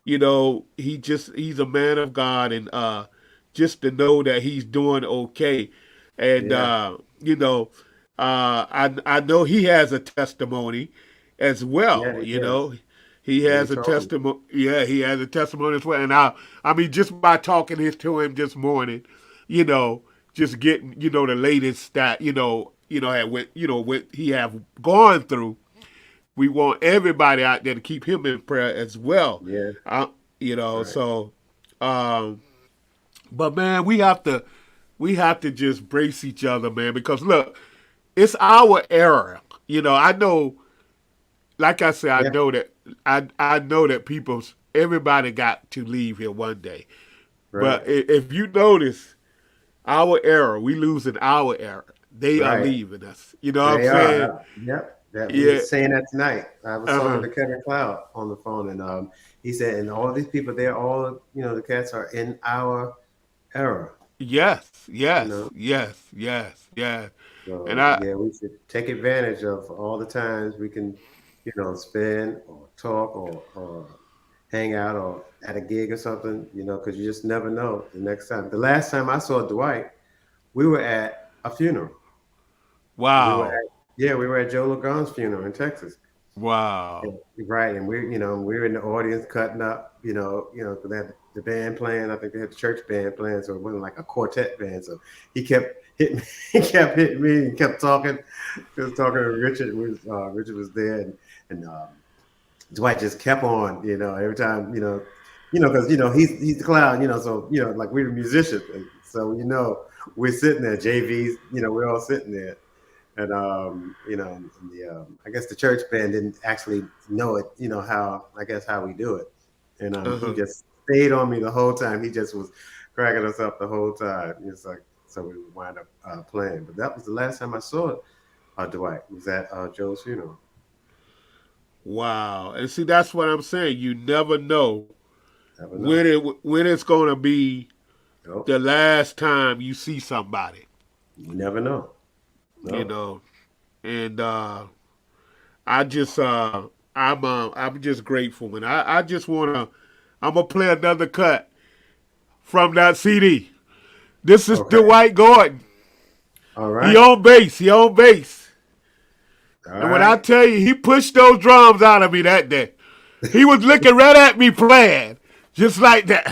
he's a man of God, and just to know that he's doing okay, and Yeah. I know he has a testimony as Yeah. well. Yes. He Yeah. He has a told me. testimony. Yeah, he has a testimony as well. And I mean, just by talking to him this morning, you know, just getting the latest stat, at what he have gone through. We want everybody out there to keep him in prayer as well. Yeah. Right. So, um, but man, we have to just brace each other, man, because look, it's our era. I know, like I said, I Yeah. know that I know that everybody got to leave here one day. But Right. if you notice, our era, we losing our era. They are Right. leaving us. You know what They I'm saying? are. Yep. That we were Yeah. saying that tonight. I was talking Uh-huh. to Kevin Cloud on the phone, and he said, and all these people, they're all, the cats are in our era. Yes, You yes, know. yes, yes, yes. And So I yeah, we should take advantage of all the times we can, spend or talk or hang out or at a gig or something, because you just never know the next time. The last time I saw Dwight, we were at a funeral. We were wow. at Yeah, we were at Joe Lagon's funeral in Texas. Wow. And- right, and we were in the audience cutting up, 'cause they had the band playing. I think they had the church band playing, so it wasn't like a quartet band. So he kept hitting, he kept hitting me, and kept talking. He was talking to Richard. Richard was there, and Dwight just kept on, every time, because he's the clown, so like we're the musicians, and so we're sitting there, JV's, we're all sitting there. And I guess the church band didn't actually know it, how we do it. And he Uh-huh. just stayed on me the whole time. He just was cracking us up the whole time. It's like, so we would wind up playing. But that was the last time I saw Dwight. Was at Joe's funeral. Wow. And see, that's what I'm saying. You never know Never know. when it's gonna be Nope. the last time you see somebody. You never know. You No. know. And I just I'm just grateful, and I just I'm gonna play another cut from that CD. This is Okay. Dwight Gordon. All He right. on bass. He on bass. All And when I right. tell you, he pushed those drums out of me that day. He was looking right at me playing, just like that.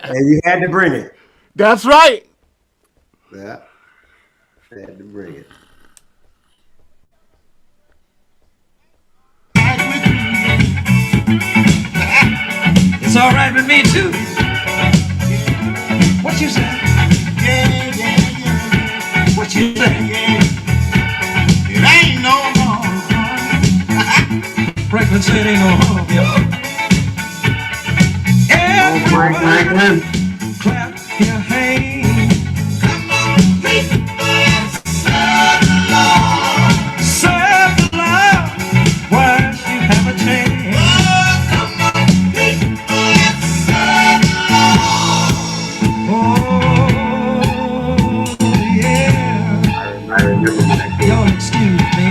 And you had to bring it. That's right. Yeah. You had to bring it. It's all right with me too. What you say? Yeah, yeah, yeah. What you say? Yeah. It ain't no harm. Franklin said ain't no harm, y'all. Everybody clap your hands. Come on, people, and serve the Lord. Serve the Lord while you have a chance. Oh, come on, people, and serve the Lord. Oh, yeah. I remember that. Y'all excuse me.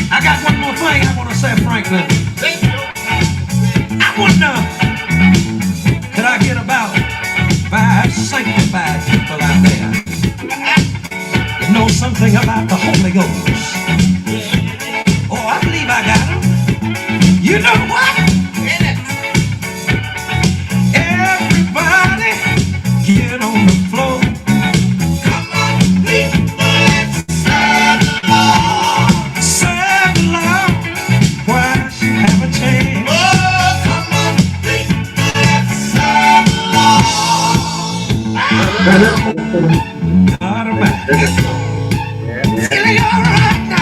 I got one more thing I want to say, Franklin. I want to know, could I get about 5 sanctified people out there that know something about the Holy Ghost? Oh, I believe I got them. You know what? Everybody get on the floor. Come on, people, let's serve the Lord. Serve the Lord while you have a chance. Oh, come on, people, let's serve the Lord. God Almighty. Is it all right now?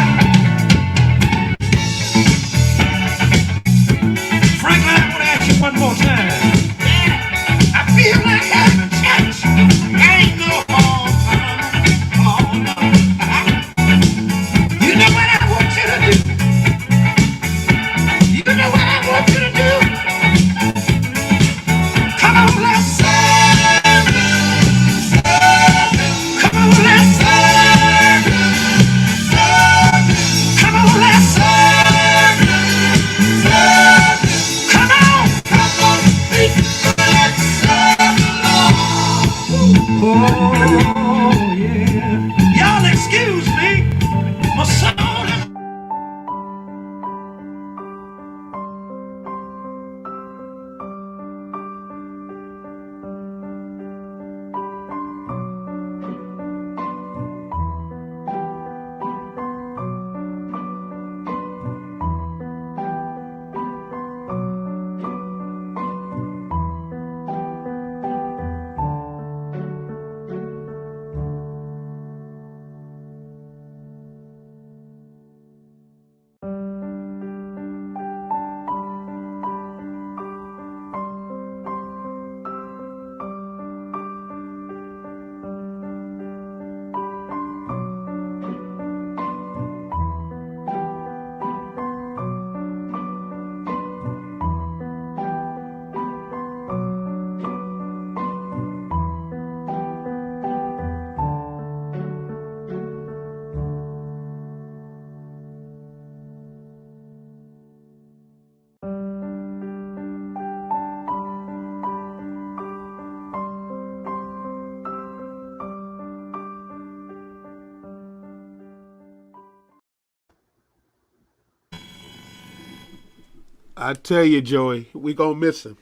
I tell you, Joey, we gonna miss him.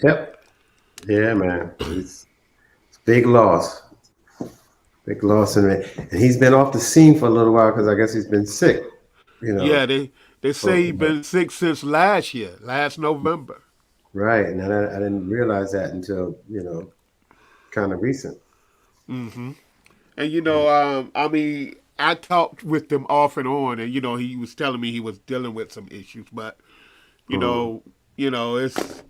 Yep. Yeah, man. It's big loss. Big loss in it. And he's been off the scene for a little while because I guess he's been sick. You Yeah, know. they say he's been sick since last year, last November. Right. And I didn't realize that until, kind of recent. And I mean, I talked with him off and on, and he was telling me he was dealing with some issues, but you Mhm. know, it's.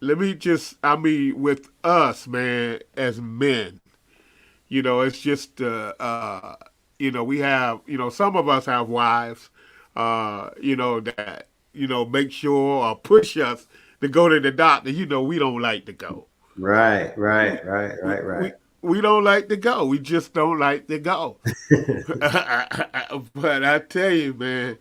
Let me just, I mean, with us, man, as men, it's just, we have, some of us have wives, that, make sure or push us to go to the doctor. We don't like to go. Right. We, we, we don't like to go. We just don't like to go. But I tell you, man,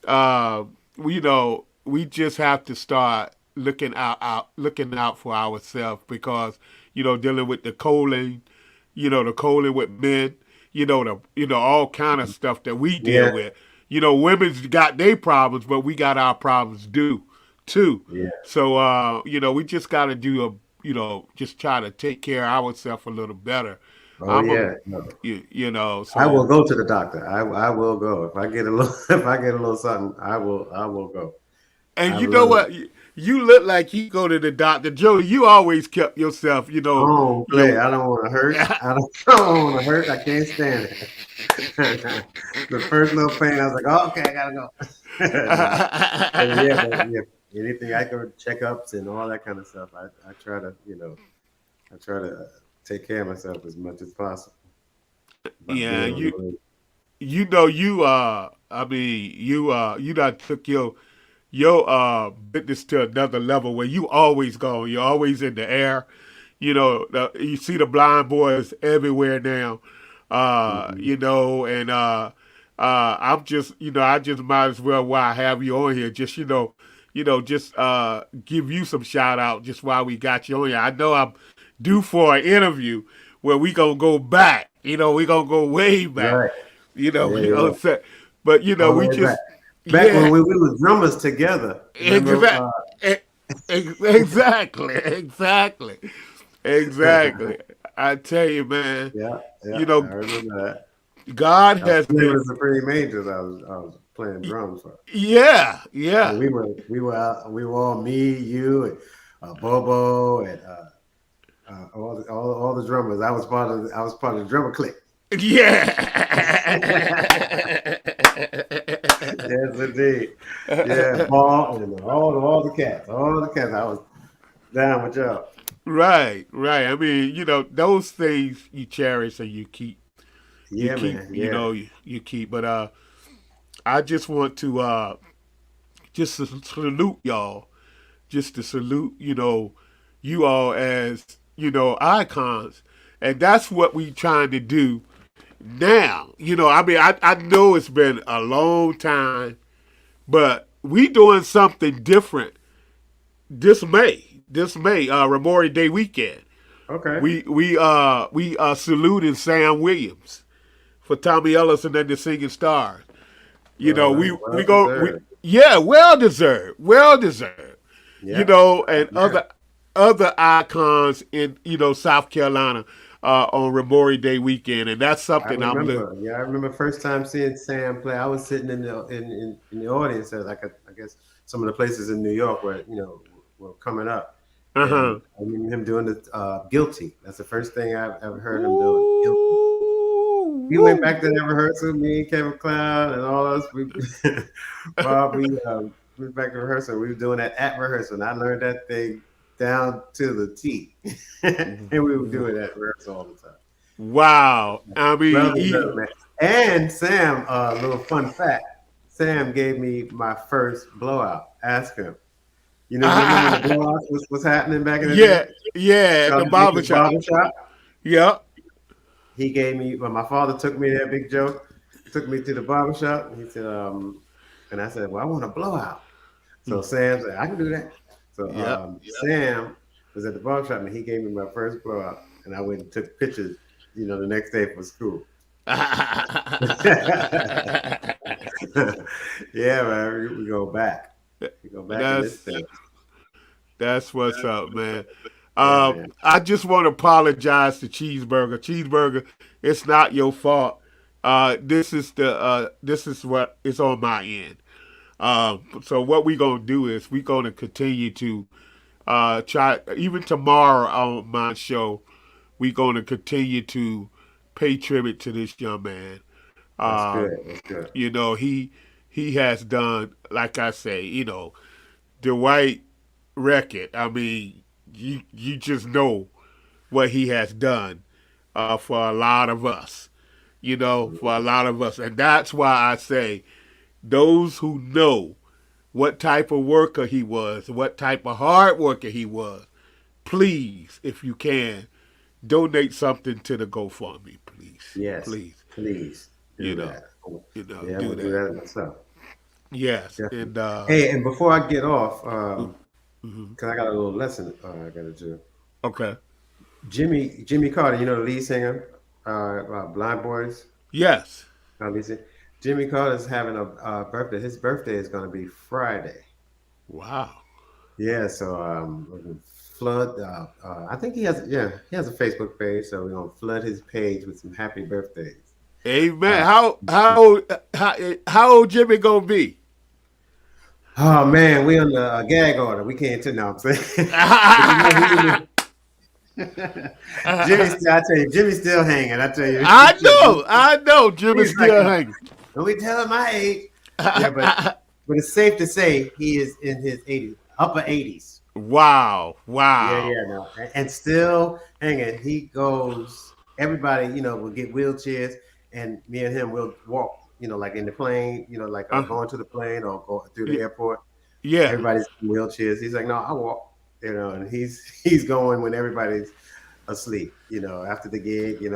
uh, we just have to start looking out for ourselves because dealing with the colon with men, all kind of stuff that we deal Yeah. with. Women's got their problems, but we got our problems too. Yeah. So we just got to do just try to take care of ourselves a little better. Oh I'm a yeah. No. I will so. go to the doctor. I will go. If I get a little if I get a little something, I will go. And I you know love it. what? You look like you go to the doctor, Joe. You always kept yourself, Oh, play. your I don't want to hurt. I don't want to hurt. I can't stand it. The first little pain, I was like, oh, okay, I gotta go. But yeah, anything I go checkups and all that kind of stuff. I try to, I try to take care of myself as much as possible. By yeah. being on the road. I mean, you done took your business to another level where you always go. You're always in the air. You see the blind boys everywhere now. Mhm. And I'm just, I just might as well while I have you on here, just just give you some shout out just while we got you on here. I know I'm due for an interview where we gonna go back. We gonna go way back. Right. Yeah, We yeah. gonna say, but All the we way back. just Back when yeah. we were drummers together. Remember? Exactly, exactly, exactly. I tell you, man. Yeah, yeah, You I know, remember that. God I was has playing been. with the Pretty Majors. I was playing drums for. Yeah, And yeah, we were all me, you, and Bobo, and all the drummers. I was part of the drummer clique. yeah. Yes, indeed. Yeah, Paul and all the cats. I was down with y'all. Right, right. I mean, those things you cherish and you Yeah, keep, man. Yeah, you keep. But I just want to just to salute y'all, just to salute, you all as icons, and that's what we trying to do now. I mean, I know it's been a long time, but we doing something different this May, Memorial Day weekend. okay. We saluting Sam Williams for Tommy Ellison and the Singing Stars. Well, that's We well go deserved. yeah, well deserved, well deserved. Yeah, And yeah. other icons in South Carolina on Memorial Day weekend, and that's I something I'm looking. remember. Yeah, I remember first time seeing Sam play. I was sitting in the audience at I guess some of the places in New York where were coming up, Uh and huh. I remember him doing the "Guilty." That's the first thing I've ever heard him doing. Guilty. Woo, We went back to woo. that rehearsal. Me and Kevin Clown and all us. Bob, we went back to rehearsal. We were doing that at rehearsal, and I learned that thing down to the T, and we were doing that at rehearsal all the time. Wow. I mean, Well deserved, man. And Sam, little fun fact: Sam gave me my first blowout. Ask him. Remember when the blowouts was happening back in the day? yeah, yeah, at the Charlie barber Baker's shop. barber shop. Yeah. He gave me. Well, my father took me there. Big Joe took me to the barber shop. And he said, and I said, well, I want a blowout. So Sam said, I can do that. So Yep. Sam was at the barber shop and he gave me my first blowout, and I went and took pictures. The next day for school. Yeah, man, we go back. We go back in this thing. That's what's up, man. Yeah, man. I just want to apologize to Cheeseburger. Cheeseburger, it's not your fault. This is what is on my end. So what we gonna do is we gonna continue to try even tomorrow on my show. We gonna continue to pay tribute to this young man. That's good. That's good. You know, he has done, like I say, Dwight record. I mean, you just know what he has done for a lot of us. For a lot of us, and that's why I say those who know what type of worker he was, what type of hard worker he was, please, if you can, donate something to the GoFundMe, please. Yes, please. Do that. Yeah, do we'll do that myself. Yes, Definitely. and Hey, and before I get off, because I got a little lesson I got to do. okay. Jimmy Carter, the lead singer, Blind Boys. Yes. Jimmy Carter's having a birthday. His birthday is going to be Friday. Wow. Yeah, so we're gonna flood. I think he has a Facebook page, so we're gonna flood his page with some happy birthdays. Amen. How old Jimmy gonna be? Oh man, we on the gag order. We can't tell. No, I'm saying. Jimmy's still hanging. I tell you. I know. Jimmy's still hanging. Don't we tell him my age? Yeah, but it's safe to say he is in his 80s, upper 80s. Wow. Yeah, no, and still hanging. He goes. Everybody, will get wheelchairs, and me and him will walk. Like in the plane. Like going to the plane or go through the airport. Yeah. Everybody's in wheelchairs. He's like, no, I walk. And he's going when everybody's asleep. After the gig, he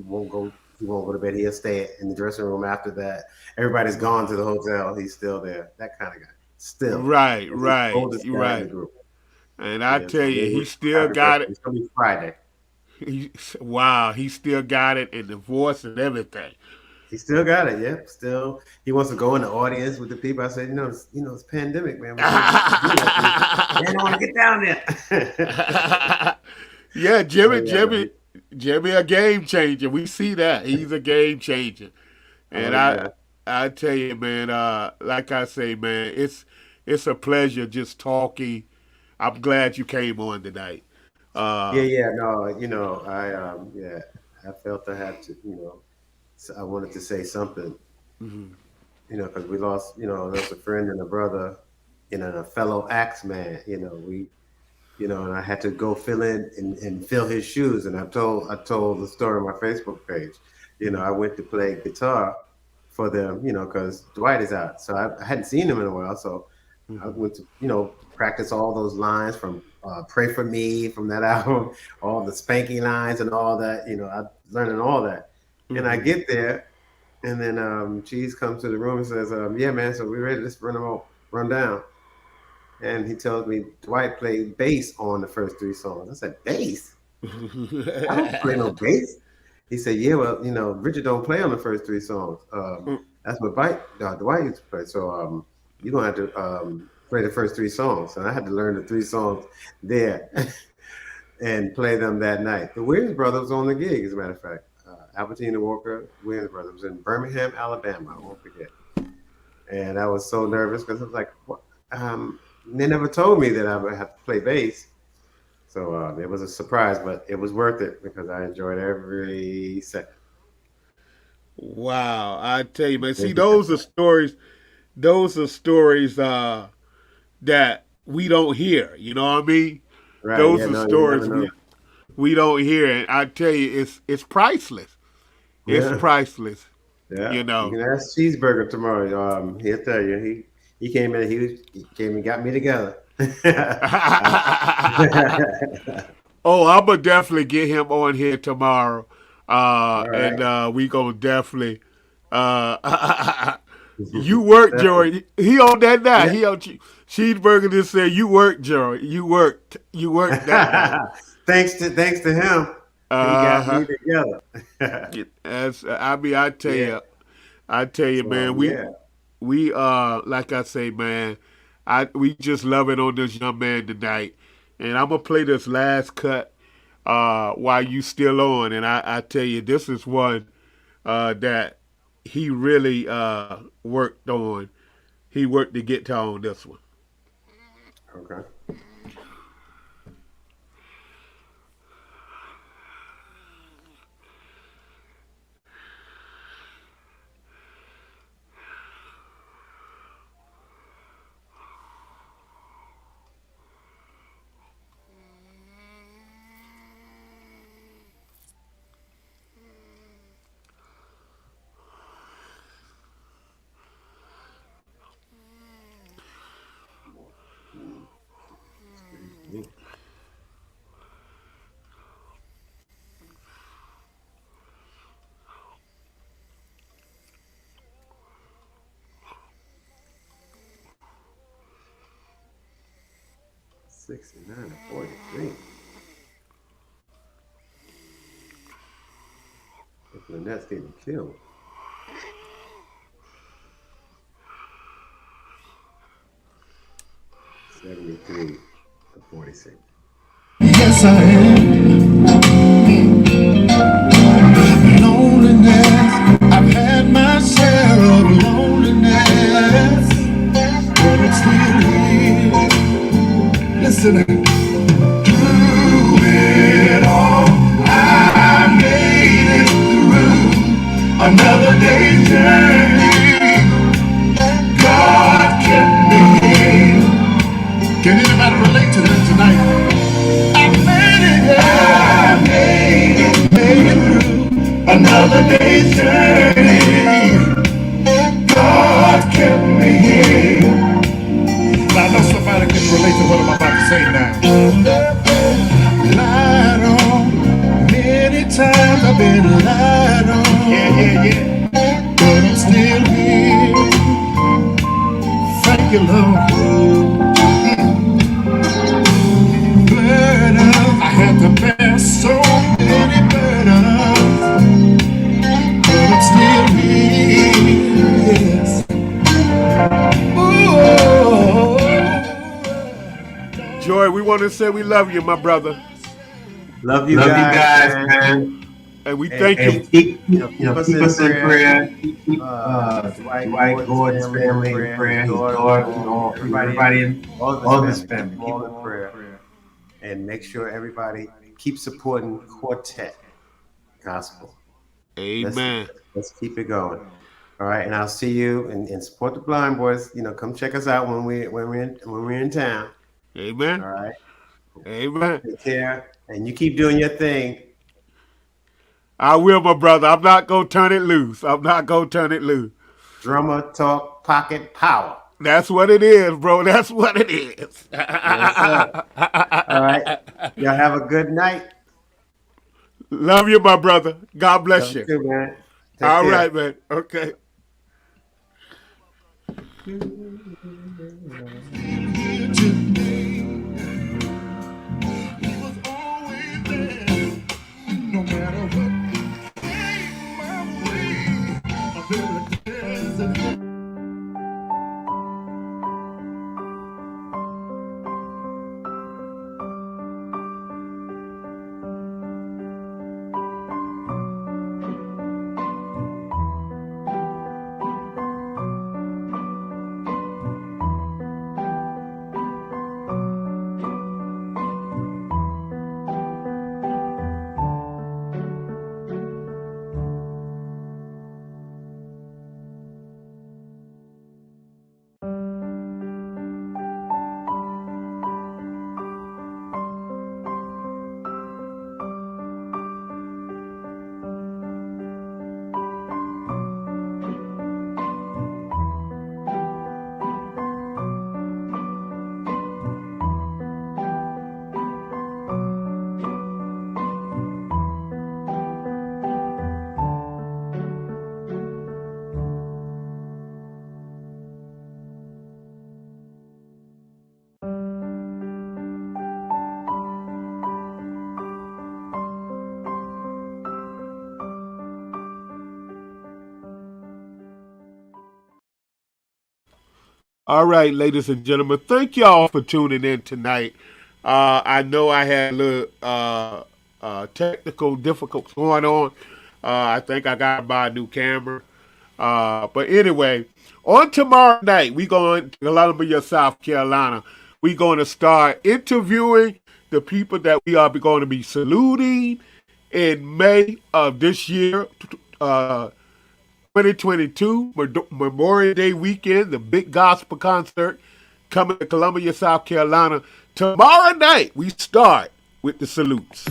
won't go. He won't go to bed. He'll stay in the dressing room after that. Everybody's gone to the hotel. He's still there. That kind of guy. Still. Right. Oldest guy in the group. And I tell you, he still got it. It's gonna be Friday. He still got it in the voice and everything. He still got it. Yep. Still, he wants to go in the audience with the people. I said, it's pandemic, man. I don't want to get down there. Yeah, Jimmy, a game changer. We see that he's a game changer, and I tell you, man. Like I say, man, it's a pleasure just talking. I'm glad you came on tonight. No, I felt I had to, I wanted to say something, because we lost, there's a friend and a brother, and a fellow axeman, and I had to go fill in and fill his shoes. And I told the story on my Facebook page. I went to play guitar for them, because Dwight is out. So I hadn't seen him in a while. So I went to, practice all those lines from Pray For Me from that album, all the Spanky lines and all that, I learning all that. And I get there, and then Cheese comes to the room and says, yeah, man, so we're ready. Let's run down. And he tells me Dwight played bass on the first 3 songs. I said, bass? I don't play no bass. He said, yeah, well, Richard don't play on the first 3 songs. That's what Dwight used to play. So you're going to have to play the first 3 songs. And I had to learn the 3 songs there and play them that night. The Williams Brothers was on the gig, as a matter of fact. Albertina Walker, Williams Brothers was in Birmingham, Alabama. I won't forget. And I was so nervous because I was like, what? They never told me that I would have to play bass. So it was a surprise, but it was worth it because I enjoyed every second. Wow. I tell you, man, see, those are stories that we don't hear. You know what I mean? Right, those are stories we don't hear. And I tell you, it's priceless. It's priceless. Yeah. You can ask Cheeseburger tomorrow. He'll tell you. He came in. He came and got me together. Oh, I'm gonna definitely get him on here tomorrow, right. And we gonna definitely. You work, Joey. He on that now. Yeah. He on Cheeseburger. Just said you work, Joey. You worked that night. Thanks to him. He got me together. I tell you, man. we like I say, man, we just love it on this young man tonight. And I'm gonna play this last cut while you still on. And I tell you, this is one that he really worked on. He worked the guitar on this one. Okay. Mm. 69 to 43. Lynette's getting killed. $73 to $46. Yes, I am. Loneliness. I've had my share of loneliness, but it's still here. Listen. Through it all, I made it through another day's journey. God kept me here. Can anybody relate to that tonight? I made it through another day's journey. God kept me here. Now I know somebody can relate to what I'm about to say now. Lied on, many times I've been lied on. Yeah. But I'm still here. Thank you, Lord. I had to bear so many burdens, but I'm still here, yes. Ooh. Joy, we want to say we love you, my brother. Love you guys, man. And we thank you. Keep us in prayer. Keep Dwight Gordon's family in prayer. His daughter, everybody in all of his family. Keep them in prayer. And make sure everybody keep supporting Quartet Gospel. Amen. Let's keep it going. All right, and I'll see you and support the Blind Boys. Come check us out when we're in town. Amen. All right. Amen. Take care, and you keep doing your thing. I will, my brother. I'm not gonna turn it loose. Drummer Talk Pocket Power. That's what it is, bro. That's what it is. Yes, sir. All right. Y'all have a good night. Love you, my brother. God bless you. Too, man. All right, man. Okay. No matter what came my way, I feel it. All right, ladies and gentlemen, thank y'all for tuning in tonight. I know I had a little technical difficulties going on. I think I got to buy a new camera. But anyway, on tomorrow night, we going to Columbia, South Carolina. We're going to start interviewing the people that we are going to be saluting in May of this year, 2022, Memorial Day weekend, the big gospel concert coming to Columbia, South Carolina. Tomorrow night, we start with the salutes.